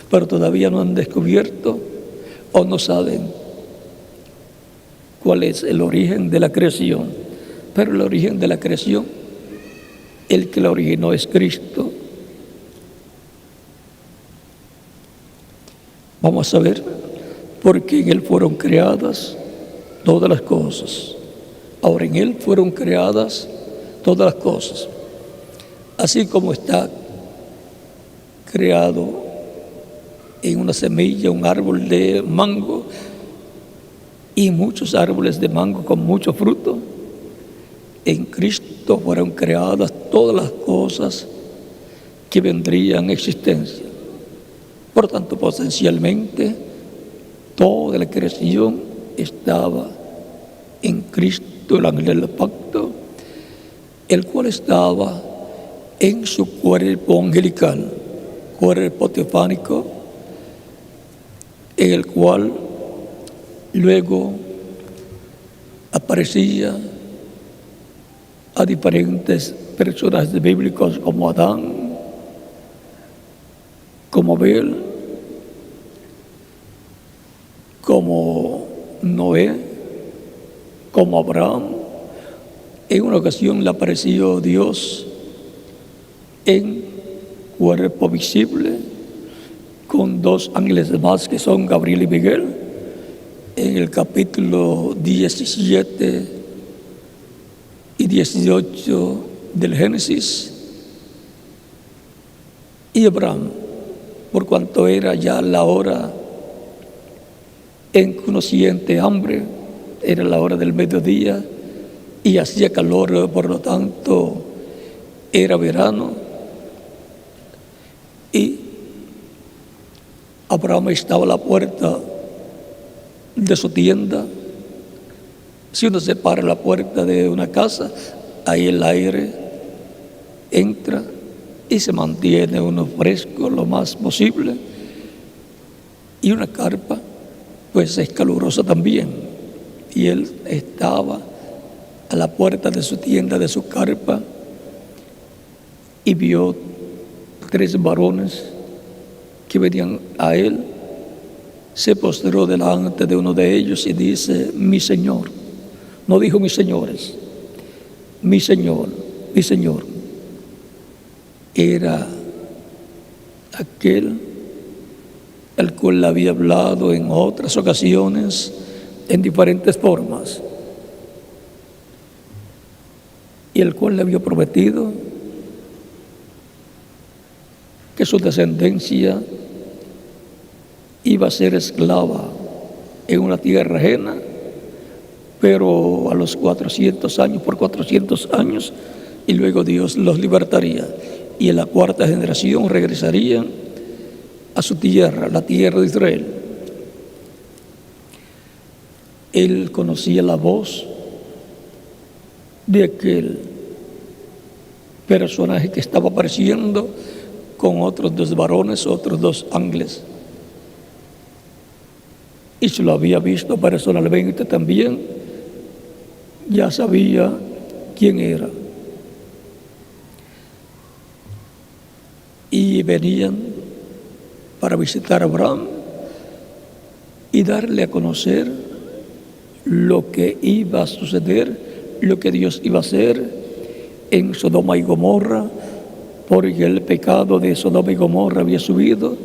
Pero todavía no han descubierto o no saben cuál es el origen de la creación. Pero el origen de la creación, el que la originó es Cristo. Vamos a ver, porque en Él fueron creadas todas las cosas. Ahora, en Él fueron creadas todas las cosas. Así como está creado en una semilla un árbol de mango y muchos árboles de mango con mucho fruto, en Cristo fueron creadas todas las cosas que vendrían a existencia. Por tanto, potencialmente, toda la creación estaba en Cristo, el ángel del pacto, el cual estaba en su cuerpo angelical, cuerpo teofánico, en el cual luego aparecía a diferentes personajes bíblicos como Adán, como Abel, como Noé, como Abraham. En una ocasión le apareció Dios en cuerpo visible con dos ángeles más que son Gabriel y Miguel, en el capítulo 17 y 18 del Génesis. Y Abraham, por cuanto era ya la hora en que uno siente hambre, era la hora del mediodía y hacía calor, por lo tanto era verano, y Abraham estaba a la puerta de su tienda. Si uno se para la puerta de una casa, ahí el aire entra y se mantiene uno fresco lo más posible. Y una carpa, pues es calurosa también. Y él estaba a la puerta de su tienda, de su carpa, y vio 3 varones que venían a él. Se postró delante de uno de ellos y dice: mi Señor. No dijo mis señores, mi Señor, mi Señor. Era aquel al cual le había hablado en otras ocasiones en diferentes formas, y el cual le había prometido que su descendencia iba a ser esclava en una tierra ajena, pero a los 400 años, por 400 años, y luego Dios los libertaría, y en la cuarta generación regresarían a su tierra, la tierra de Israel. Él conocía la voz de aquel personaje que estaba apareciendo con otros 2 varones, otros 2 ángeles. Y se lo había visto personalmente también, ya sabía quién era. Y venían para visitar a Abraham y darle a conocer lo que iba a suceder, lo que Dios iba a hacer en Sodoma y Gomorra, porque el pecado de Sodoma y Gomorra había subido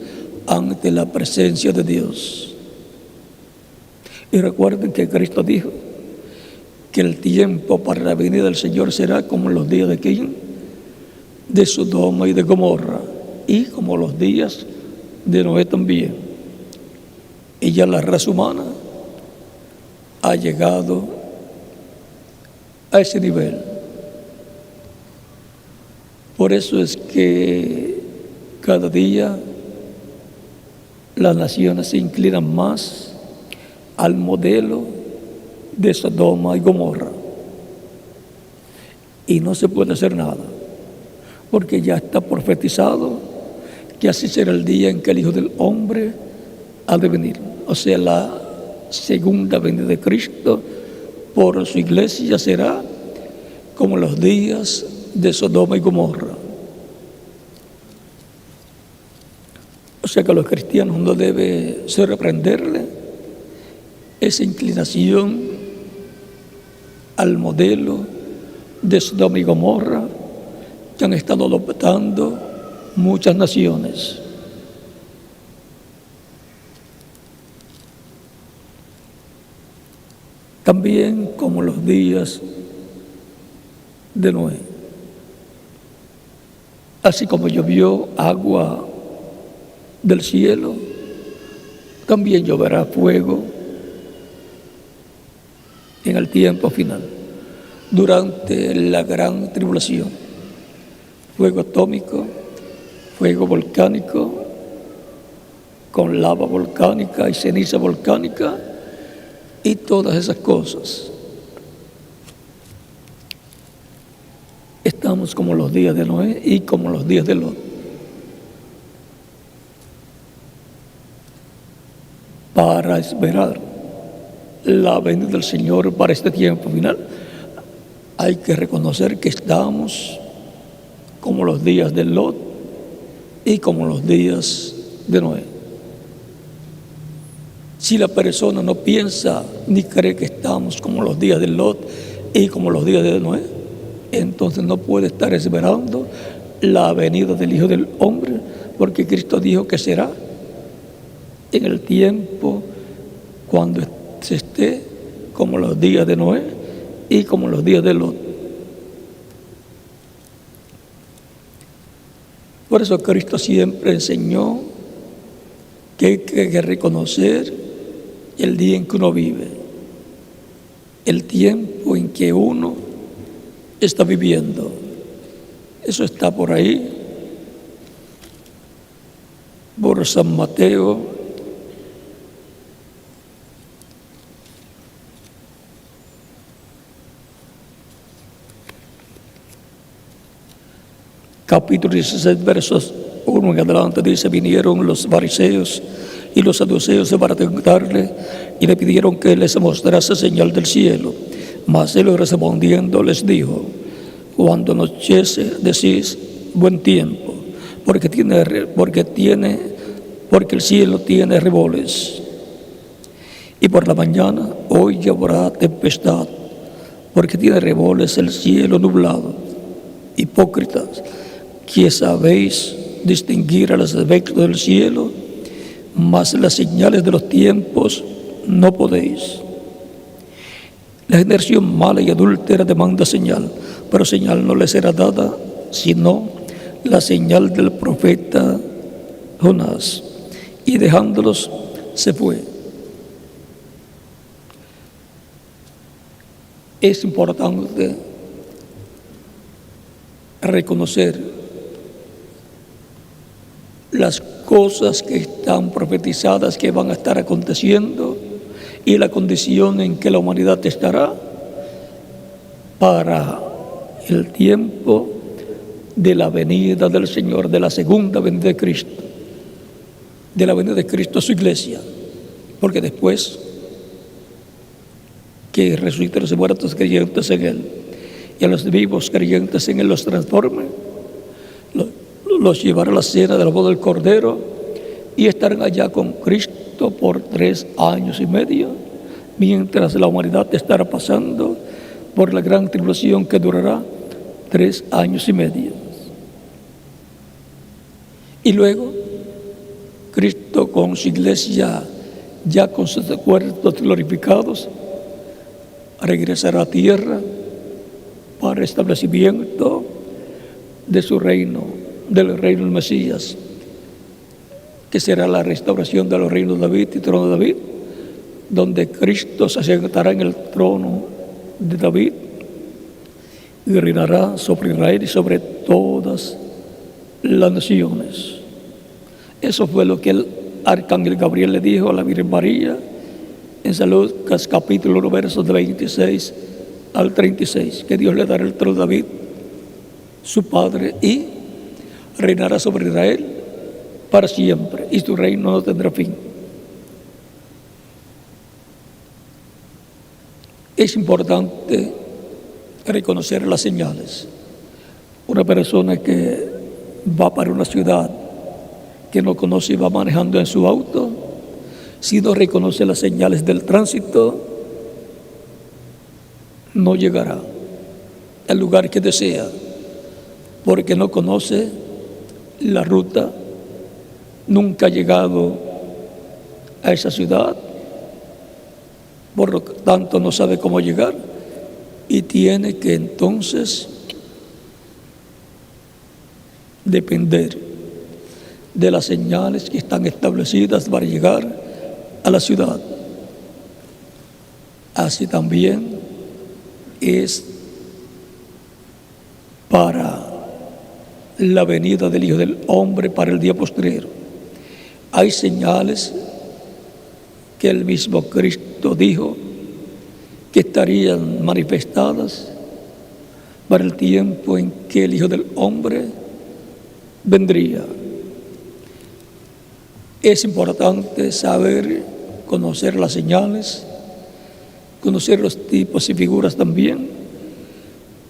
ante la presencia de Dios. Y recuerden que Cristo dijo que el tiempo para la venida del Señor será como los días de ¿quién? De Sodoma y de Gomorra, y como los días de Noé también. Y ya la raza humana ha llegado a ese nivel. Por eso es que cada día las naciones se inclinan más al modelo de Sodoma y Gomorra. Y no se puede hacer nada, porque ya está profetizado que así será el día en que el Hijo del Hombre ha de venir. O sea, la segunda venida de Cristo por su iglesia será como los días de Sodoma y Gomorra. O sea que a los cristianos no debe sorprenderle esa inclinación al modelo de Sodoma y Gomorra que han estado adoptando muchas naciones. También como los días de Noé. Así como llovió agua del cielo, también lloverá fuego en el tiempo final, durante la gran tribulación. Fuego atómico, fuego volcánico, con lava volcánica y ceniza volcánica y todas esas cosas. Estamos como los días de Noé y como los días de Lot. Para esperar la venida del Señor para este tiempo final, hay que reconocer que estamos como los días de Lot y como los días de Noé. Si la persona no piensa ni cree que estamos como los días de Lot y como los días de Noé, entonces no puede estar esperando la venida del Hijo del Hombre, porque Cristo dijo que será en el tiempo cuando se esté como los días de Noé y como los días de Lot. Por eso Cristo siempre enseñó que hay que reconocer el día en que uno vive, el tiempo en que uno está viviendo. Eso está por ahí, por San Mateo, capítulo 16, versos 1 en adelante, dice: vinieron los fariseos y los saduceos para tentarle y le pidieron que les mostrase señal del cielo. Mas él respondiendo les dijo: cuando anochece decís buen tiempo, porque el cielo tiene revoles. Y por la mañana hoy habrá tempestad, porque tiene revoles el cielo nublado. Hipócritas, que sabéis distinguir a los efectos del cielo, mas las señales de los tiempos no podéis. La generación mala y adúltera demanda señal, pero señal no les será dada, sino la señal del profeta Jonás. Y dejándolos, se fue. Es importante reconocer las cosas que están profetizadas que van a estar aconteciendo y la condición en que la humanidad estará para el tiempo de la venida del Señor, de la segunda venida de Cristo, de la venida de Cristo a su iglesia, porque después que resucite a los muertos creyentes en Él y a los vivos creyentes en Él los transforme, los llevará a la cena de la boda del Cordero y estarán allá con Cristo por 3 años y medio, mientras la humanidad estará pasando por la gran tribulación que durará 3 años y medio. Y luego, Cristo con su iglesia, ya con sus cuerpos glorificados, regresará a tierra para el establecimiento de su reino, del reino del Mesías, que será la restauración de los reinos de David y trono de David, donde Cristo se sentará en el trono de David y reinará sobre Israel y sobre todas las naciones. Eso fue lo que el arcángel Gabriel le dijo a la Virgen María en San Lucas capítulo 1, versos de 26 al 36, que Dios le dará el trono de David, su padre, y reinará sobre Israel para siempre, y su reino no tendrá fin. Es importante reconocer las señales. Una persona que va para una ciudad que no conoce y va manejando en su auto, si no reconoce las señales del tránsito, no llegará al lugar que desea, porque no conoce la ruta, nunca ha llegado a esa ciudad, por lo tanto no sabe cómo llegar y tiene que entonces depender de las señales que están establecidas para llegar a la ciudad. Así también es para la venida del Hijo del Hombre, para el día postrero. Hay señales que el mismo Cristo dijo que estarían manifestadas para el tiempo en que el Hijo del Hombre vendría. Es importante saber, conocer las señales, conocer los tipos y figuras también,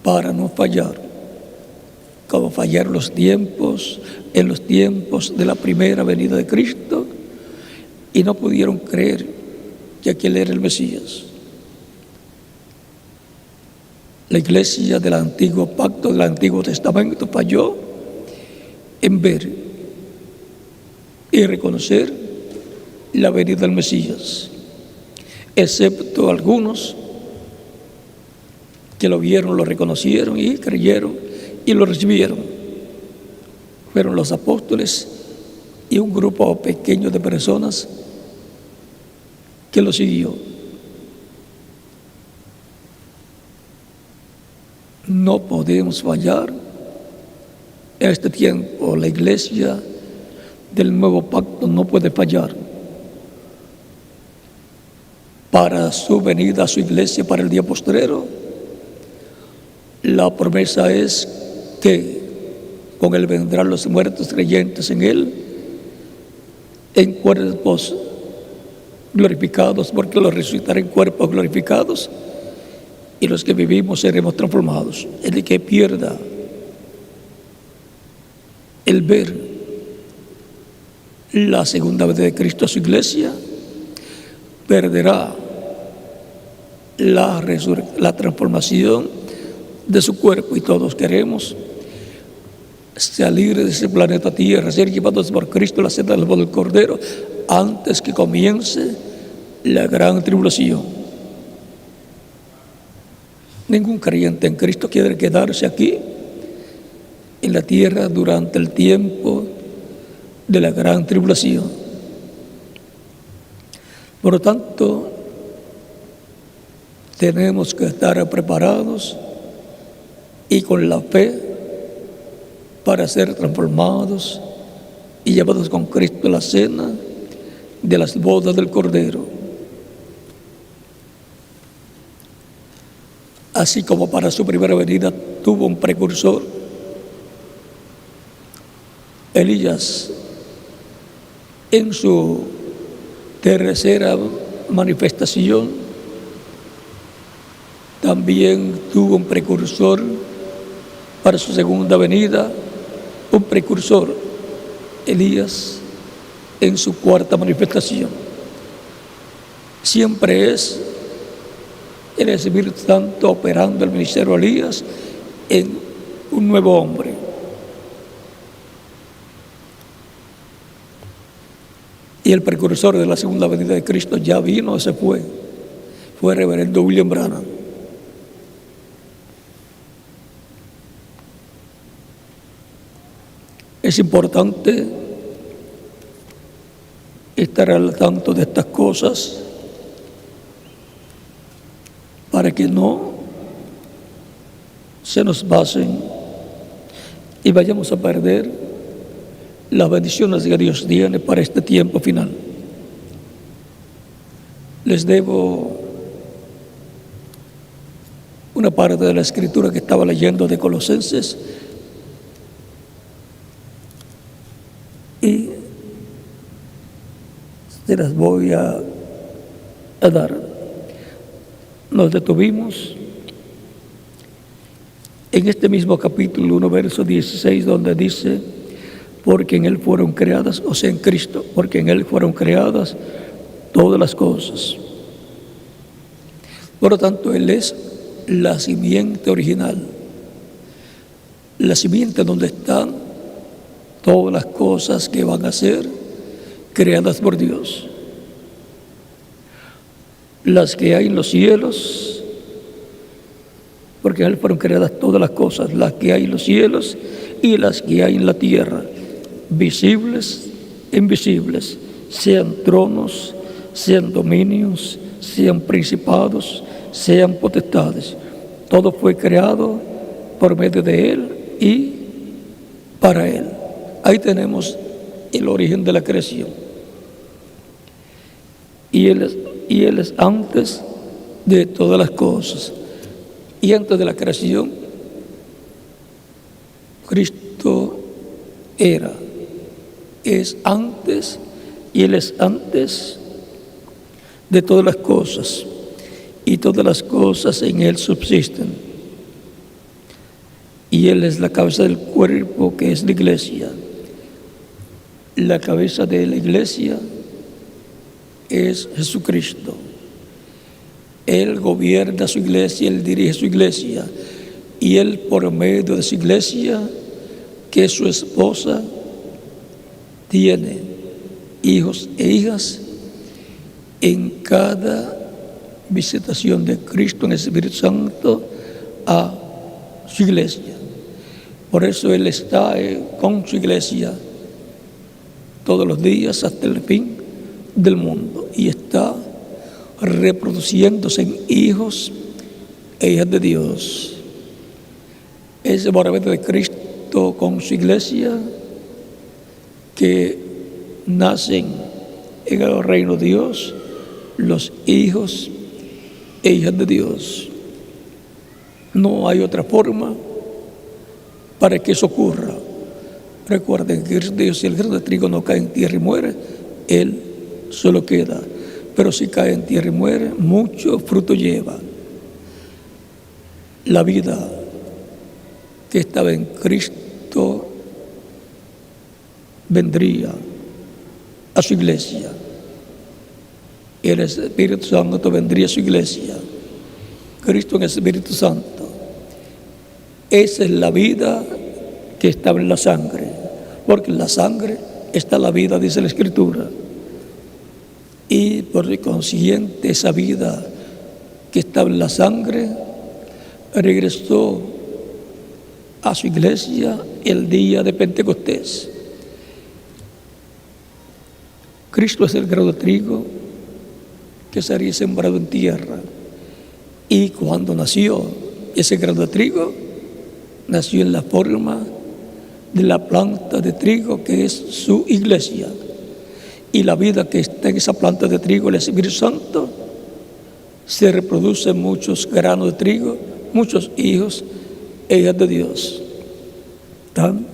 para no fallar. Como fallaron los tiempos, en los tiempos de la primera venida de Cristo, y no pudieron creer que aquel era el Mesías. La iglesia del antiguo pacto, del Antiguo Testamento, falló en ver y reconocer la venida del Mesías, excepto algunos que lo vieron, lo reconocieron y creyeron y lo recibieron. Fueron los apóstoles y un grupo pequeño de personas que lo siguió. No podemos fallar en este tiempo. La iglesia del nuevo pacto no puede fallar. Para su venida a su iglesia, para el día postrero, la promesa es que con Él vendrán los muertos creyentes en Él, en cuerpos glorificados, porque los resucitará en cuerpos glorificados, y los que vivimos seremos transformados. El que pierda el ver la segunda venida de Cristo a su iglesia, perderá la transformación de su cuerpo, y todos queremos salir de ese planeta Tierra, ser llevados por Cristo a la cena del boda del Cordero antes que comience la gran tribulación. Ningún creyente en Cristo quiere quedarse aquí en la tierra durante el tiempo de la gran tribulación. Por lo tanto, tenemos que estar preparados y con la fe para ser transformados y llevados con Cristo a la cena de las bodas del Cordero. Así como para su primera venida tuvo un precursor, Elías, en su tercera manifestación, también tuvo un precursor para su segunda venida, un precursor, Elías, en su cuarta manifestación. Siempre es el Espíritu Santo operando el ministerio de Elías en un nuevo hombre. Y el precursor de la segunda venida de Cristo ya vino, se fue. Fue el reverendo William Branham. Es importante estar al tanto de estas cosas para que no se nos pasen y vayamos a perder las bendiciones que Dios tiene para este tiempo final. Les debo una parte de la escritura que estaba leyendo de Colosenses y se las voy a dar. Nos detuvimos en este mismo capítulo 1, verso 16, donde dice: porque en Él fueron creadas, o sea, en Cristo, porque en Él fueron creadas todas las cosas. Por lo tanto, Él es la simiente original, la simiente donde están todas las cosas que van a ser creadas por Dios. Las que hay en los cielos, porque en Él fueron creadas todas las cosas, las que hay en los cielos y las que hay en la tierra, visibles e invisibles, sean tronos, sean dominios, sean principados, sean potestades. Todo fue creado por medio de Él y para Él. Ahí tenemos el origen de la creación. Y Él es antes de todas las cosas. Y antes de la creación, Cristo era, es antes, y Él es antes de todas las cosas. Y todas las cosas en Él subsisten. Y Él es la cabeza del cuerpo, que es la iglesia. La cabeza de la iglesia es Jesucristo. Él gobierna su iglesia, Él dirige su iglesia. Y Él, por medio de su iglesia, que es su esposa, tiene hijos e hijas en cada visitación de Cristo en el Espíritu Santo a su iglesia. Por eso Él está con su iglesia todos los días hasta el fin del mundo y está reproduciéndose en hijos e hijas de Dios. Es por medio de Cristo con su iglesia que nacen en el reino de Dios los hijos e hijas de Dios. No hay otra forma para que eso ocurra. Recuerden que Dios, si el grano de trigo no cae en tierra y muere, Él solo queda. Pero si cae en tierra y muere, mucho fruto lleva. La vida que estaba en Cristo vendría a su iglesia. El Espíritu Santo vendría a su iglesia. Cristo en el Espíritu Santo. Esa es la vida que estaba en la sangre, porque en la sangre está la vida, dice la Escritura. Y por consiguiente esa vida que estaba en la sangre regresó a su iglesia el día de Pentecostés. Cristo es el grano de trigo que sería sembrado en tierra. Y cuando nació ese grano de trigo, nació en la forma de la planta de trigo que es su iglesia. Y la vida que está en esa planta de trigo, el Espíritu Santo, se reproduce en muchos granos de trigo, muchos hijos e hijas de Dios. Tan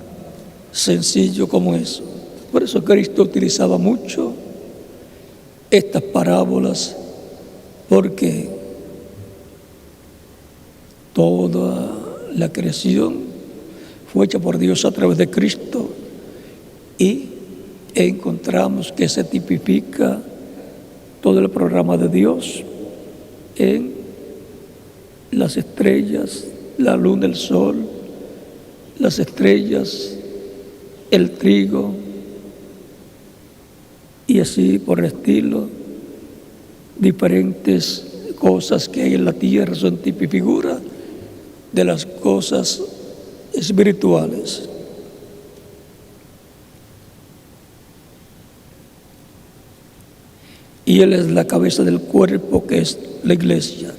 sencillo como eso. Por eso Cristo utilizaba mucho estas parábolas, porque toda la creación fue hecha por Dios a través de Cristo, y encontramos que se tipifica todo el programa de Dios en las estrellas, la luna, el sol, las estrellas, el trigo, y así por el estilo. Diferentes cosas que hay en la tierra son tipo y figura de las cosas espirituales. Y Él es la cabeza del cuerpo, que es la iglesia,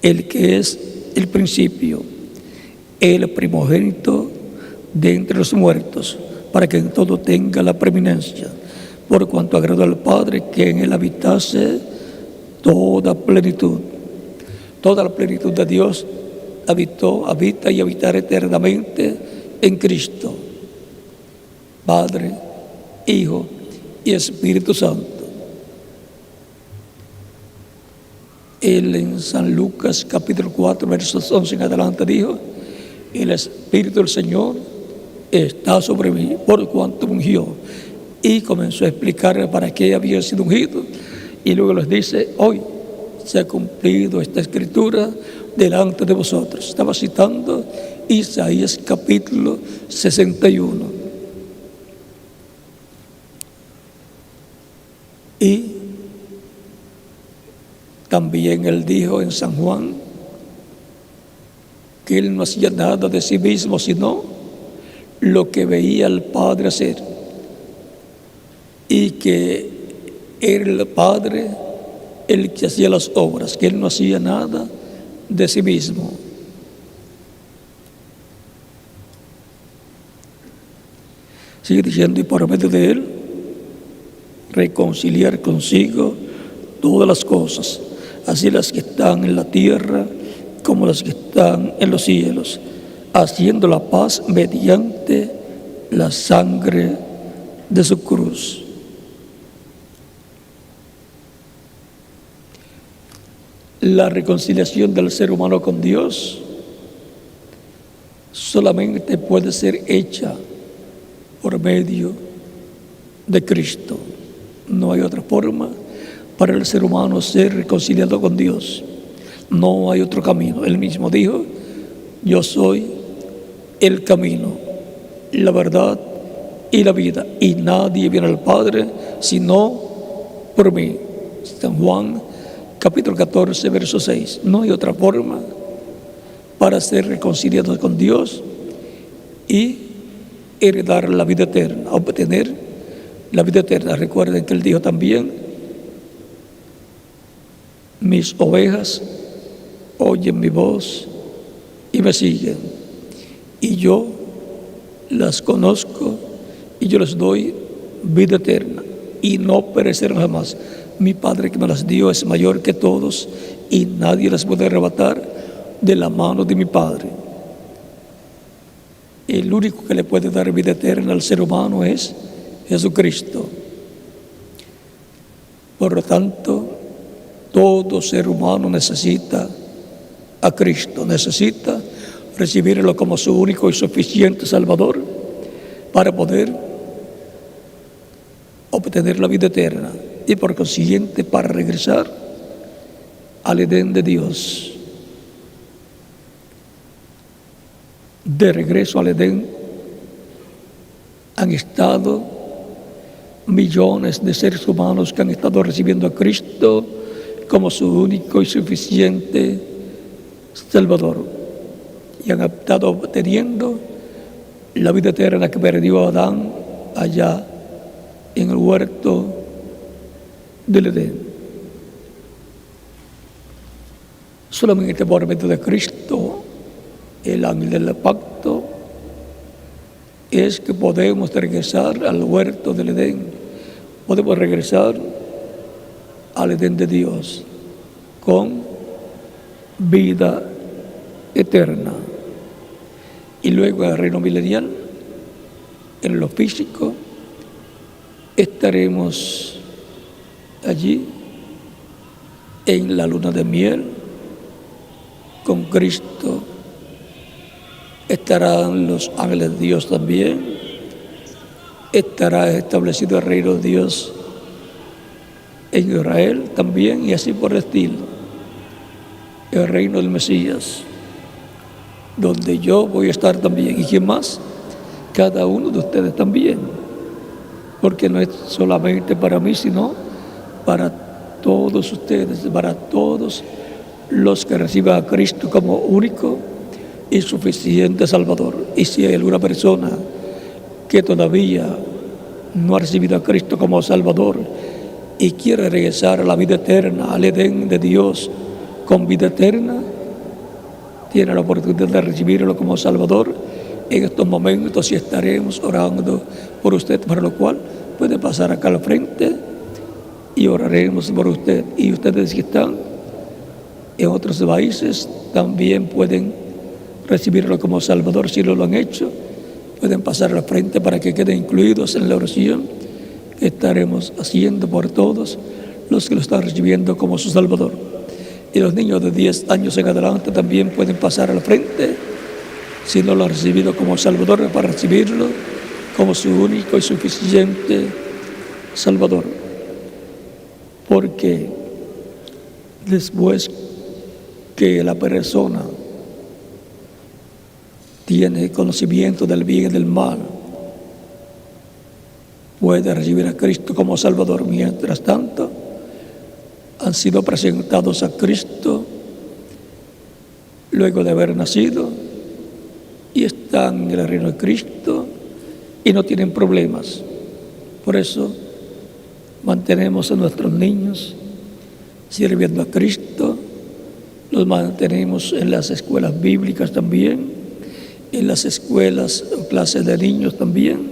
el que es el principio, el primogénito de entre los muertos, para que en todo tenga la preeminencia, por cuanto agradó al Padre que en Él habitase toda plenitud. Toda la plenitud de Dios habita y habitará eternamente en Cristo, Padre, Hijo y Espíritu Santo. Él en San Lucas capítulo 4 versos 11 en adelante dijo: el Espíritu del Señor está sobre mí, por cuanto me ungió. Y comenzó a explicar para qué había sido ungido, y luego les dice: hoy se ha cumplido esta escritura delante de vosotros. Estaba citando Isaías capítulo 61. Y también Él dijo en San Juan que Él no hacía nada de sí mismo, sino lo que veía al Padre hacer, y que era el Padre el que hacía las obras, que Él no hacía nada de sí mismo. Sigue diciendo: y por medio de Él reconciliar consigo todas las cosas, así las que están en la tierra como las que están en los cielos, haciendo la paz mediante la sangre de su cruz. La reconciliación del ser humano con Dios solamente puede ser hecha por medio de Cristo. No hay otra forma para el ser humano ser reconciliado con Dios. No hay otro camino. Él mismo dijo: yo soy el camino, la verdad y la vida, y nadie viene al Padre sino por mí. San Juan capítulo 14 verso 6. No hay otra forma para ser reconciliados con Dios y heredar la vida eterna, obtener la vida eterna. Recuerden que Él dijo también: mis ovejas oyen mi voz y me siguen, y yo las conozco y yo les doy vida eterna, y no perecerán jamás. Mi Padre que me las dio es mayor que todos, y nadie las puede arrebatar de la mano de mi Padre. El único que le puede dar vida eterna al ser humano es Jesucristo. Por lo tanto, todo ser humano necesita a Cristo, necesita recibirlo como su único y suficiente Salvador para poder obtener la vida eterna, y por consiguiente para regresar al Edén de Dios. De regreso al Edén han estado millones de seres humanos que han estado recibiendo a Cristo como su único y suficiente Salvador. y han estado obteniendo la vida eterna que perdió Adán allá en el huerto del Edén. Solamente por medio de Cristo, el ángel del pacto, es que podemos regresar al huerto del Edén. Podemos regresar al Edén de Dios con vida eterna. Y luego en el reino milenial, en lo físico, estaremos allí en la luna de miel con Cristo. Estarán los ángeles de Dios también. Estará establecido el reino de Dios en Israel también, y así por el estilo. El reino del Mesías, donde yo voy a estar también. ¿Y quién más? Cada uno de ustedes también. Porque no es solamente para mí, sino para todos ustedes, para todos los que reciban a Cristo como único y suficiente Salvador. Y si hay alguna persona que todavía no ha recibido a Cristo como Salvador y quiere regresar a la vida eterna, al Edén de Dios con vida eterna, tiene la oportunidad de recibirlo como Salvador en estos momentos, y estaremos orando por usted, para lo cual puede pasar acá al frente y oraremos por usted. Y ustedes que están en otros países también pueden recibirlo como Salvador. Si no lo han hecho, pueden pasar al frente para que queden incluidos en la oración que estaremos haciendo por todos los que lo están recibiendo como su Salvador. Y los niños de 10 años en adelante también pueden pasar al frente si no lo han recibido como Salvador, para recibirlo como su único y suficiente Salvador. Porque después que la persona tiene conocimiento del bien y del mal, puede recibir a Cristo como Salvador. Mientras tanto, han sido presentados a Cristo luego de haber nacido y están en el reino de Cristo y no tienen problemas. Por eso mantenemos a nuestros niños sirviendo a Cristo, los mantenemos en las escuelas bíblicas también, en las escuelas o clases de niños también,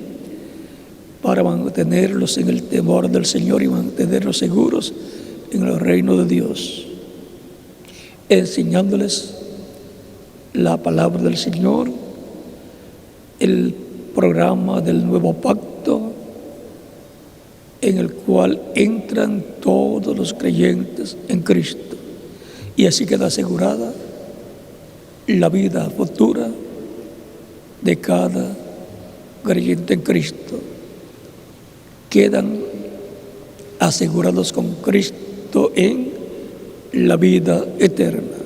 para mantenerlos en el temor del Señor y mantenerlos seguros en el reino de Dios, enseñándoles la palabra del Señor, el programa del nuevo pacto, en el cual entran todos los creyentes en Cristo, y así queda asegurada la vida futura de cada creyente en Cristo. Quedan asegurados con Cristo en la vida eterna.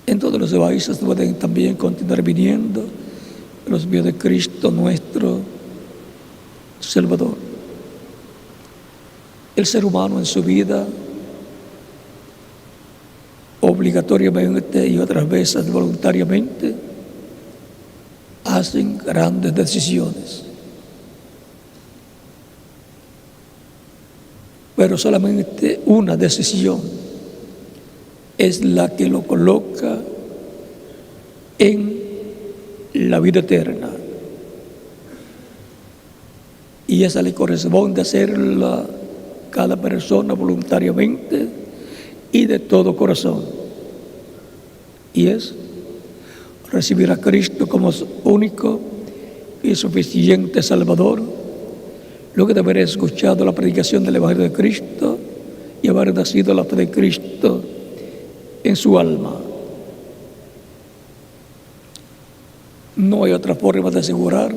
En todos los países pueden también continuar viniendo los míos de Cristo, nuestro Salvador. El ser humano en su vida, obligatoriamente y otras veces voluntariamente, hacen grandes decisiones. Pero solamente una decisión es la que lo coloca en la vida eterna. Y esa le corresponde hacerla cada persona voluntariamente y de todo corazón. Y es recibir a Cristo como su único y suficiente Salvador, luego de haber escuchado la predicación del Evangelio de Cristo y haber nacido la fe de Cristo en su alma. No hay otra forma de asegurar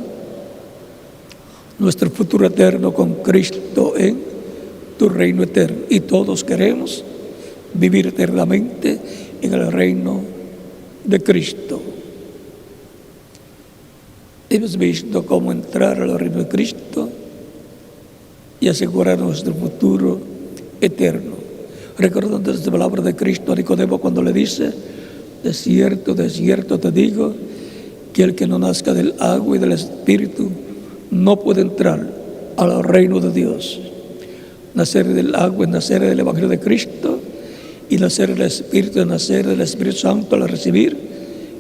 nuestro futuro eterno con Cristo en tu reino eterno. Y todos queremos vivir eternamente en el reino de Cristo. Hemos visto cómo entrar al reino de Cristo y asegurar nuestro futuro eterno. recordando esta palabra de Cristo a Nicodemo cuando le dice: de cierto te digo, que el que no nazca del agua y del Espíritu no puede entrar al reino de Dios. Nacer del agua es nacer del Evangelio de Cristo, y nacer del Espíritu es nacer del Espíritu Santo al recibir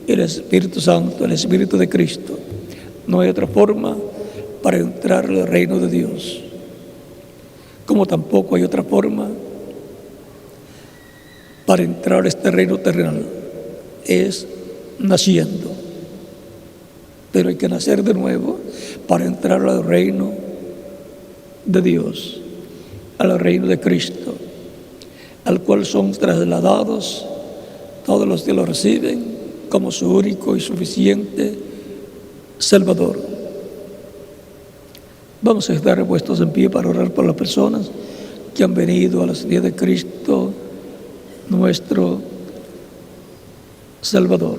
el Espíritu Santo, el Espíritu de Cristo. No hay otra forma para entrar al reino de Dios, como tampoco hay otra forma para entrar a este reino terrenal, es naciendo. Pero hay que nacer de nuevo para entrar al reino de Dios, al reino de Cristo, al cual son trasladados todos los que lo reciben como su único y suficiente Salvador. Vamos a estar puestos en pie para orar por las personas que han venido a la salida de Cristo, nuestro Salvador.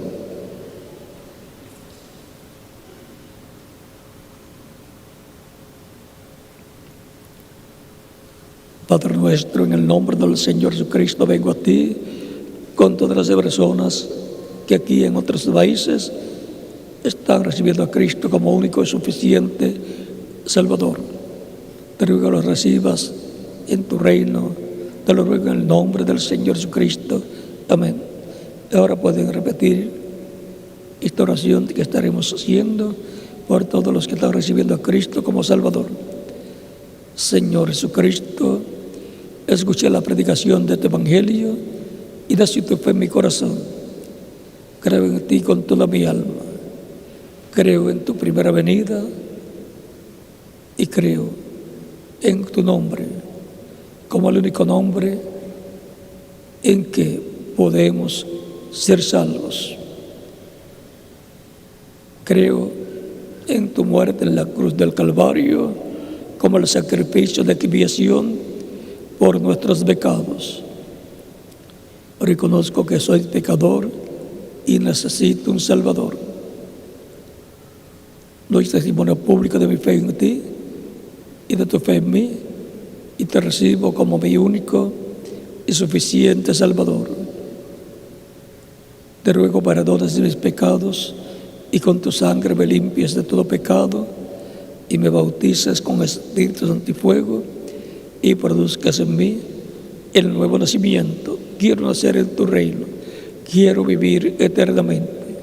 Padre nuestro, en el nombre del Señor Jesucristo, vengo a ti con todas las personas que aquí en otros países están recibiendo a Cristo como único y suficiente Salvador. Te ruego que los recibas en tu reino. Te lo ruego en el nombre del Señor Jesucristo. Amén. Ahora pueden repetir esta oración que estaremos haciendo por todos los que están recibiendo a Cristo como Salvador. Señor Jesucristo, escuché la predicación de tu Evangelio y nació tu fe en mi corazón. Creo en ti con toda mi alma. Creo en tu primera venida y creo en tu nombre como el único nombre en que podemos ser salvos. Creo en tu muerte en la cruz del Calvario como el sacrificio de expiación por nuestros pecados. Reconozco que soy pecador y necesito un Salvador. Doy testimonio público de mi fe en ti y de tu fe en mí, y te recibo como mi único y suficiente Salvador. Te ruego perdones de mis pecados y con tu sangre me limpies de todo pecado y me bautices con Espíritu Santo y fuego y produzcas en mí el nuevo nacimiento. Quiero nacer en tu reino, quiero vivir eternamente.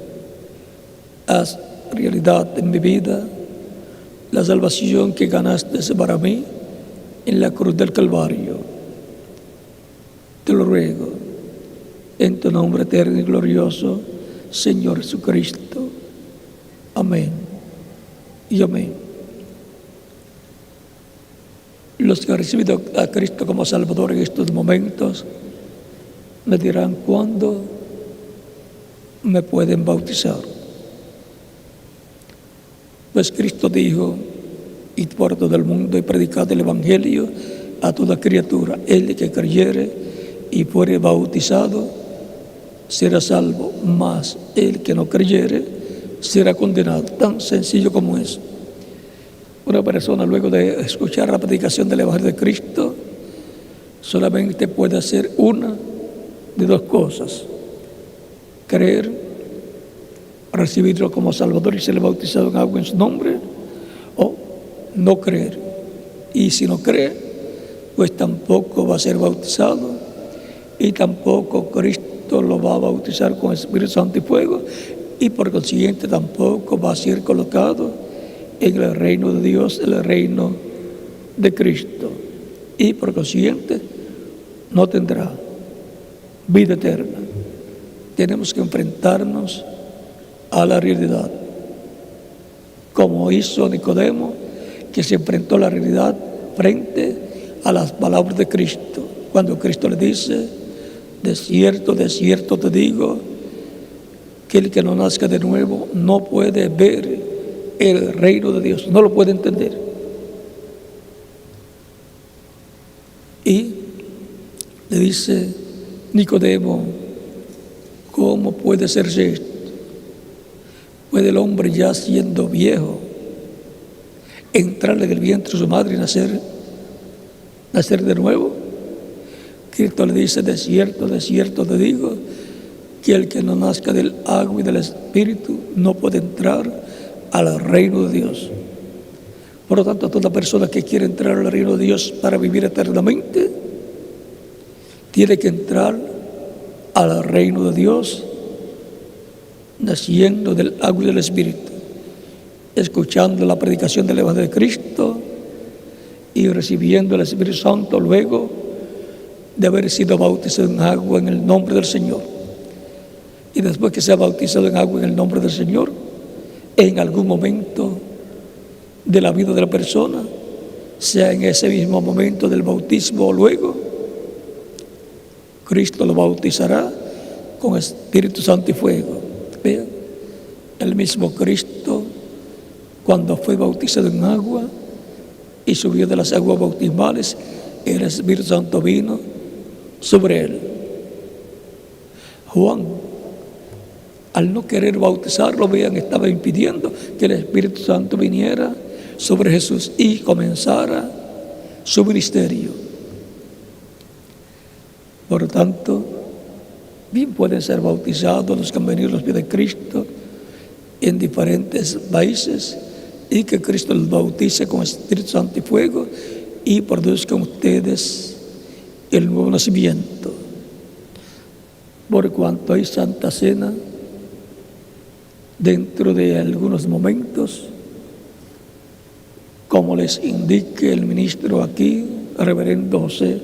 Haz realidad en mi vida la salvación que ganaste para mí en la cruz del Calvario. Te lo ruego en tu nombre eterno y glorioso, Señor Jesucristo. Amén y amén. Los que han recibido a Cristo como Salvador en estos momentos me dirán: ¿cuándo me pueden bautizar? Pues Cristo dijo: id por todo el mundo y predicad el Evangelio a toda criatura. El que creyere y fuere bautizado será salvo, mas el que no creyere será condenado. Tan sencillo como eso. Una persona, luego de escuchar la predicación del Evangelio de Cristo, solamente puede hacer una de dos cosas: creer, recibirlo como Salvador y ser bautizado en agua en su nombre, o no creer. Y si no cree, pues tampoco va a ser bautizado y tampoco Cristo lo va a bautizar con Espíritu Santo y fuego, y por consiguiente tampoco va a ser colocado en el reino de Dios, en el reino de Cristo, y por consiguiente no tendrá vida eterna. Tenemos que enfrentarnos a la realidad, como hizo Nicodemo, que se enfrentó a la realidad frente a las palabras de Cristo, cuando Cristo le dice: de cierto te digo, que el que no nazca de nuevo no puede ver el reino de Dios, no lo puede entender. Y le dice Nicodemo: ¿cómo puede serse esto? ¿Puede el hombre, ya siendo viejo, entrarle en el vientre de su madre y nacer de nuevo? Cristo le dice: de cierto te digo, que el que no nazca del agua y del Espíritu no puede entrar al reino de Dios. Por lo tanto, toda persona que quiere entrar al reino de Dios para vivir eternamente, tiene que entrar al reino de Dios naciendo del agua y del Espíritu, escuchando la predicación del Evangelio de Cristo y recibiendo el Espíritu Santo luego de haber sido bautizado en agua en el nombre del Señor. Y después que sea bautizado en agua en el nombre del Señor, en algún momento de la vida de la persona, sea en ese mismo momento del bautismo o luego, Cristo lo bautizará con Espíritu Santo y fuego. Vean, el mismo Cristo, cuando fue bautizado en agua y subió de las aguas bautismales, el Espíritu Santo vino sobre él. Juan, al no querer bautizarlo, vean, estaba impidiendo que el Espíritu Santo viniera sobre Jesús y comenzara su ministerio. Por lo tanto, bien pueden ser bautizados los que han venido a los pies de Cristo en diferentes países, y que Cristo los bautice con Espíritu Santo y fuego y produzcan ustedes el nuevo nacimiento. Por cuanto hay Santa Cena, dentro de algunos momentos, como les indique el ministro aquí, el reverendo José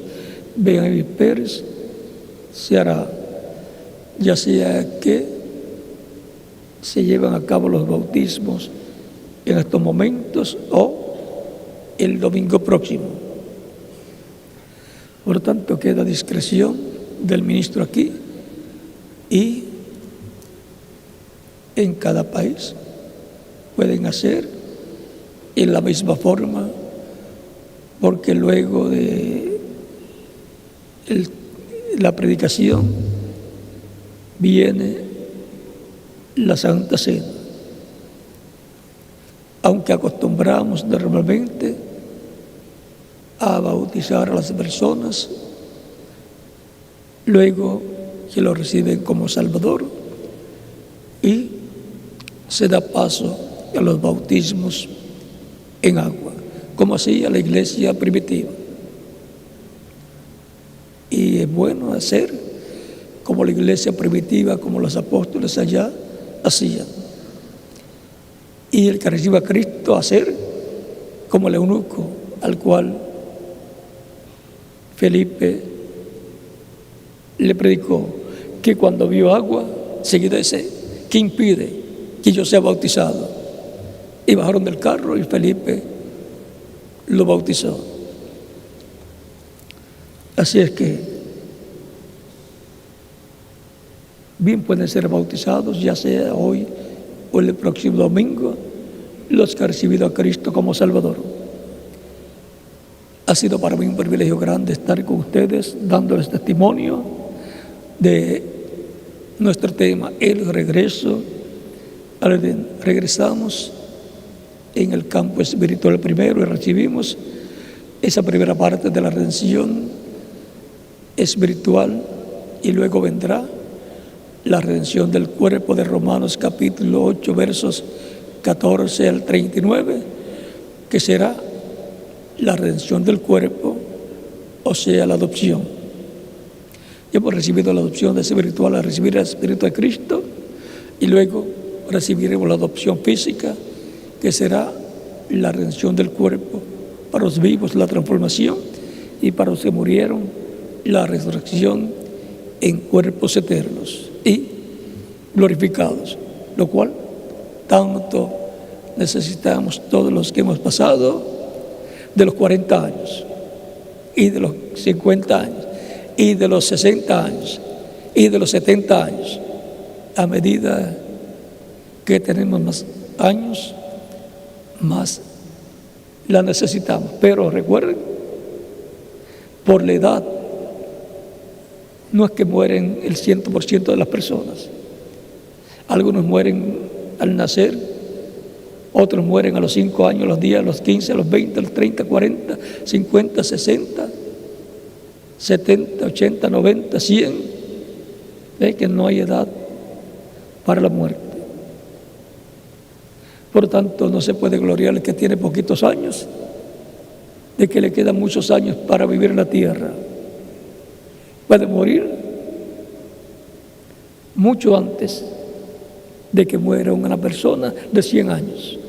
Benavides Pérez, se hará, ya sea que se llevan a cabo los bautismos en estos momentos o el domingo próximo. Por lo tanto, queda a discreción del ministro aquí, y en cada país pueden hacer en la misma forma, porque luego de la predicación viene la Santa Cena. Aunque acostumbramos normalmente a bautizar a las personas, luego se lo reciben como Salvador y se da paso a los bautismos en agua, como hacía la iglesia primitiva. Y es bueno hacer como la iglesia primitiva, como los apóstoles allá hacían. Y el que reciba a Cristo, hacer como el eunuco, al cual Felipe le predicó, que cuando vio agua, seguida dice: ¿qué impide que yo sea bautizado? Y bajaron del carro y Felipe lo bautizó. Así es que bien pueden ser bautizados, ya sea hoy o el próximo domingo, los que han recibido a Cristo como Salvador. Ha sido para mí un privilegio grande estar con ustedes, dándoles testimonio de nuestro tema, el regreso al Edén. Regresamos en el campo espiritual primero y recibimos esa primera parte de la redención espiritual, y luego vendrá la redención del cuerpo de Romanos capítulo 8 versos 14 al 39, que será la redención del cuerpo, o sea, la adopción. Ya hemos recibido la adopción espiritual al recibir el Espíritu de Cristo, y luego recibiremos la adopción física, que será la redención del cuerpo, para los vivos la transformación, y para los que murieron la resurrección en cuerpos eternos y glorificados, lo cual tanto necesitamos todos los que hemos pasado de los 40 años y de los 50 años y de los 60 años y de los 70 años. A medida que tenemos más años, más la necesitamos. Pero recuerden, por la edad no es que mueren el 100% de las personas. Algunos mueren al nacer, otros mueren a los 5 años, a los 10, a los 15, a los 20, a los 30, 40, 50, 60. 70, 80, 90, 100, ve que no hay edad para la muerte. Por tanto, no se puede gloriar el que tiene poquitos años, de que le quedan muchos años para vivir en la tierra. Puede morir mucho antes de que muera una persona de 100 años.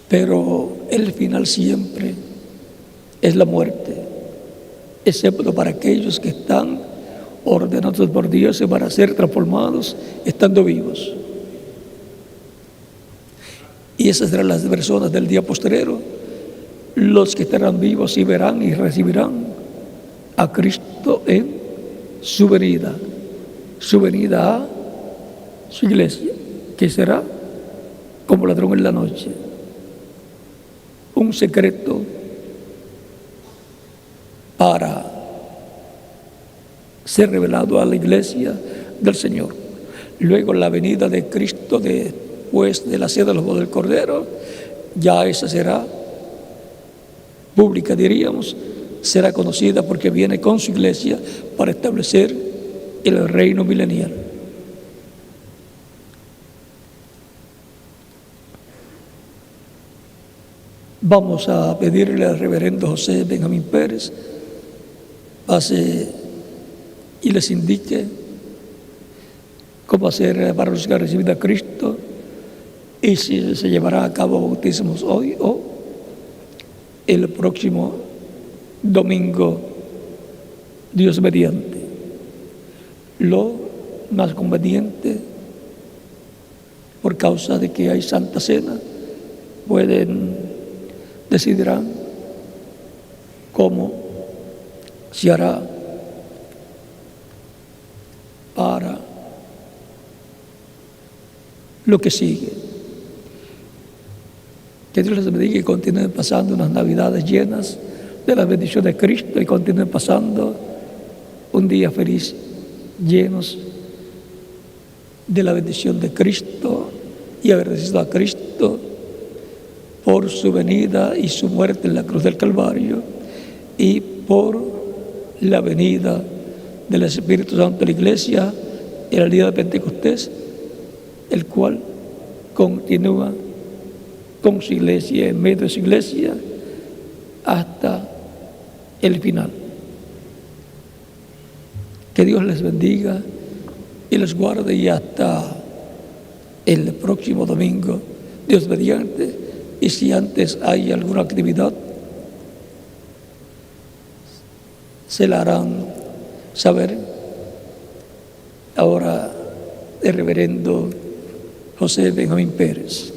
Pero el final siempre es la muerte, excepto para aquellos que están ordenados por Dios para ser transformados estando vivos. Y esas serán las personas del día postrero, los que estarán vivos y verán y recibirán a Cristo en su venida a su iglesia, que será como ladrón en la noche. Un secreto para ser revelado a la iglesia del Señor. Luego la venida de Cristo después de la cena de los bodas del Cordero, ya esa será pública, diríamos, será conocida porque viene con su iglesia para establecer el reino milenial. Vamos a pedirle al reverendo José Benjamín Pérez pase y les indique cómo hacer para los que han recibido a Cristo y si se llevará a cabo bautismos hoy o el próximo domingo, Dios mediante. Lo más conveniente, por causa de que hay Santa Cena, decidirán cómo se hará para lo que sigue. Que Dios les bendiga y continúen pasando unas Navidades llenas de la bendición de Cristo y continúen pasando un día feliz, llenos de la bendición de Cristo y agradecidos a Cristo por su venida y su muerte en la cruz del Calvario y por la venida del Espíritu Santo de la Iglesia en el día de Pentecostés, el cual continúa con su iglesia, en medio de su iglesia, hasta el final. Que Dios les bendiga y les guarde, y hasta el próximo domingo, Dios mediante. Y si antes hay alguna actividad, se la harán saber. Ahora el reverendo José Benjamín Pérez.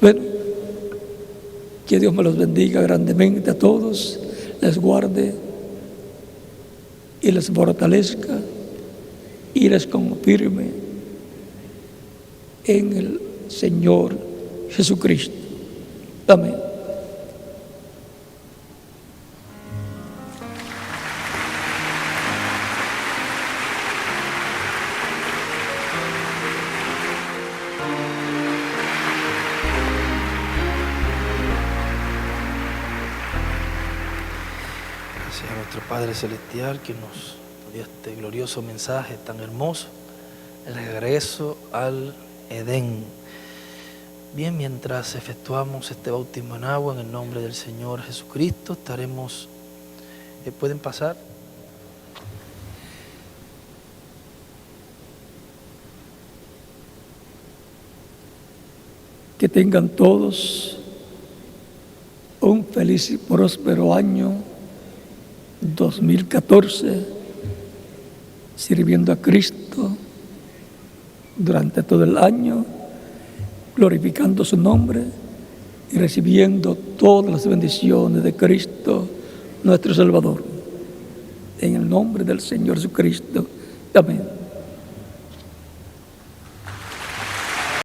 Bueno, que Dios me los bendiga grandemente a todos, les guarde y les fortalezca y les confirme en el Señor Jesucristo. Amén. Gracias a nuestro Padre Celestial que nos dio este glorioso mensaje tan hermoso, el regreso al Edén. Bien, mientras efectuamos este bautismo en agua en el nombre del Señor Jesucristo, estaremos, ¿pueden pasar? Que tengan todos un feliz y próspero año 2014, sirviendo a Cristo durante todo el año, glorificando su nombre y recibiendo todas las bendiciones de Cristo, nuestro Salvador. En el nombre del Señor Jesucristo. Amén.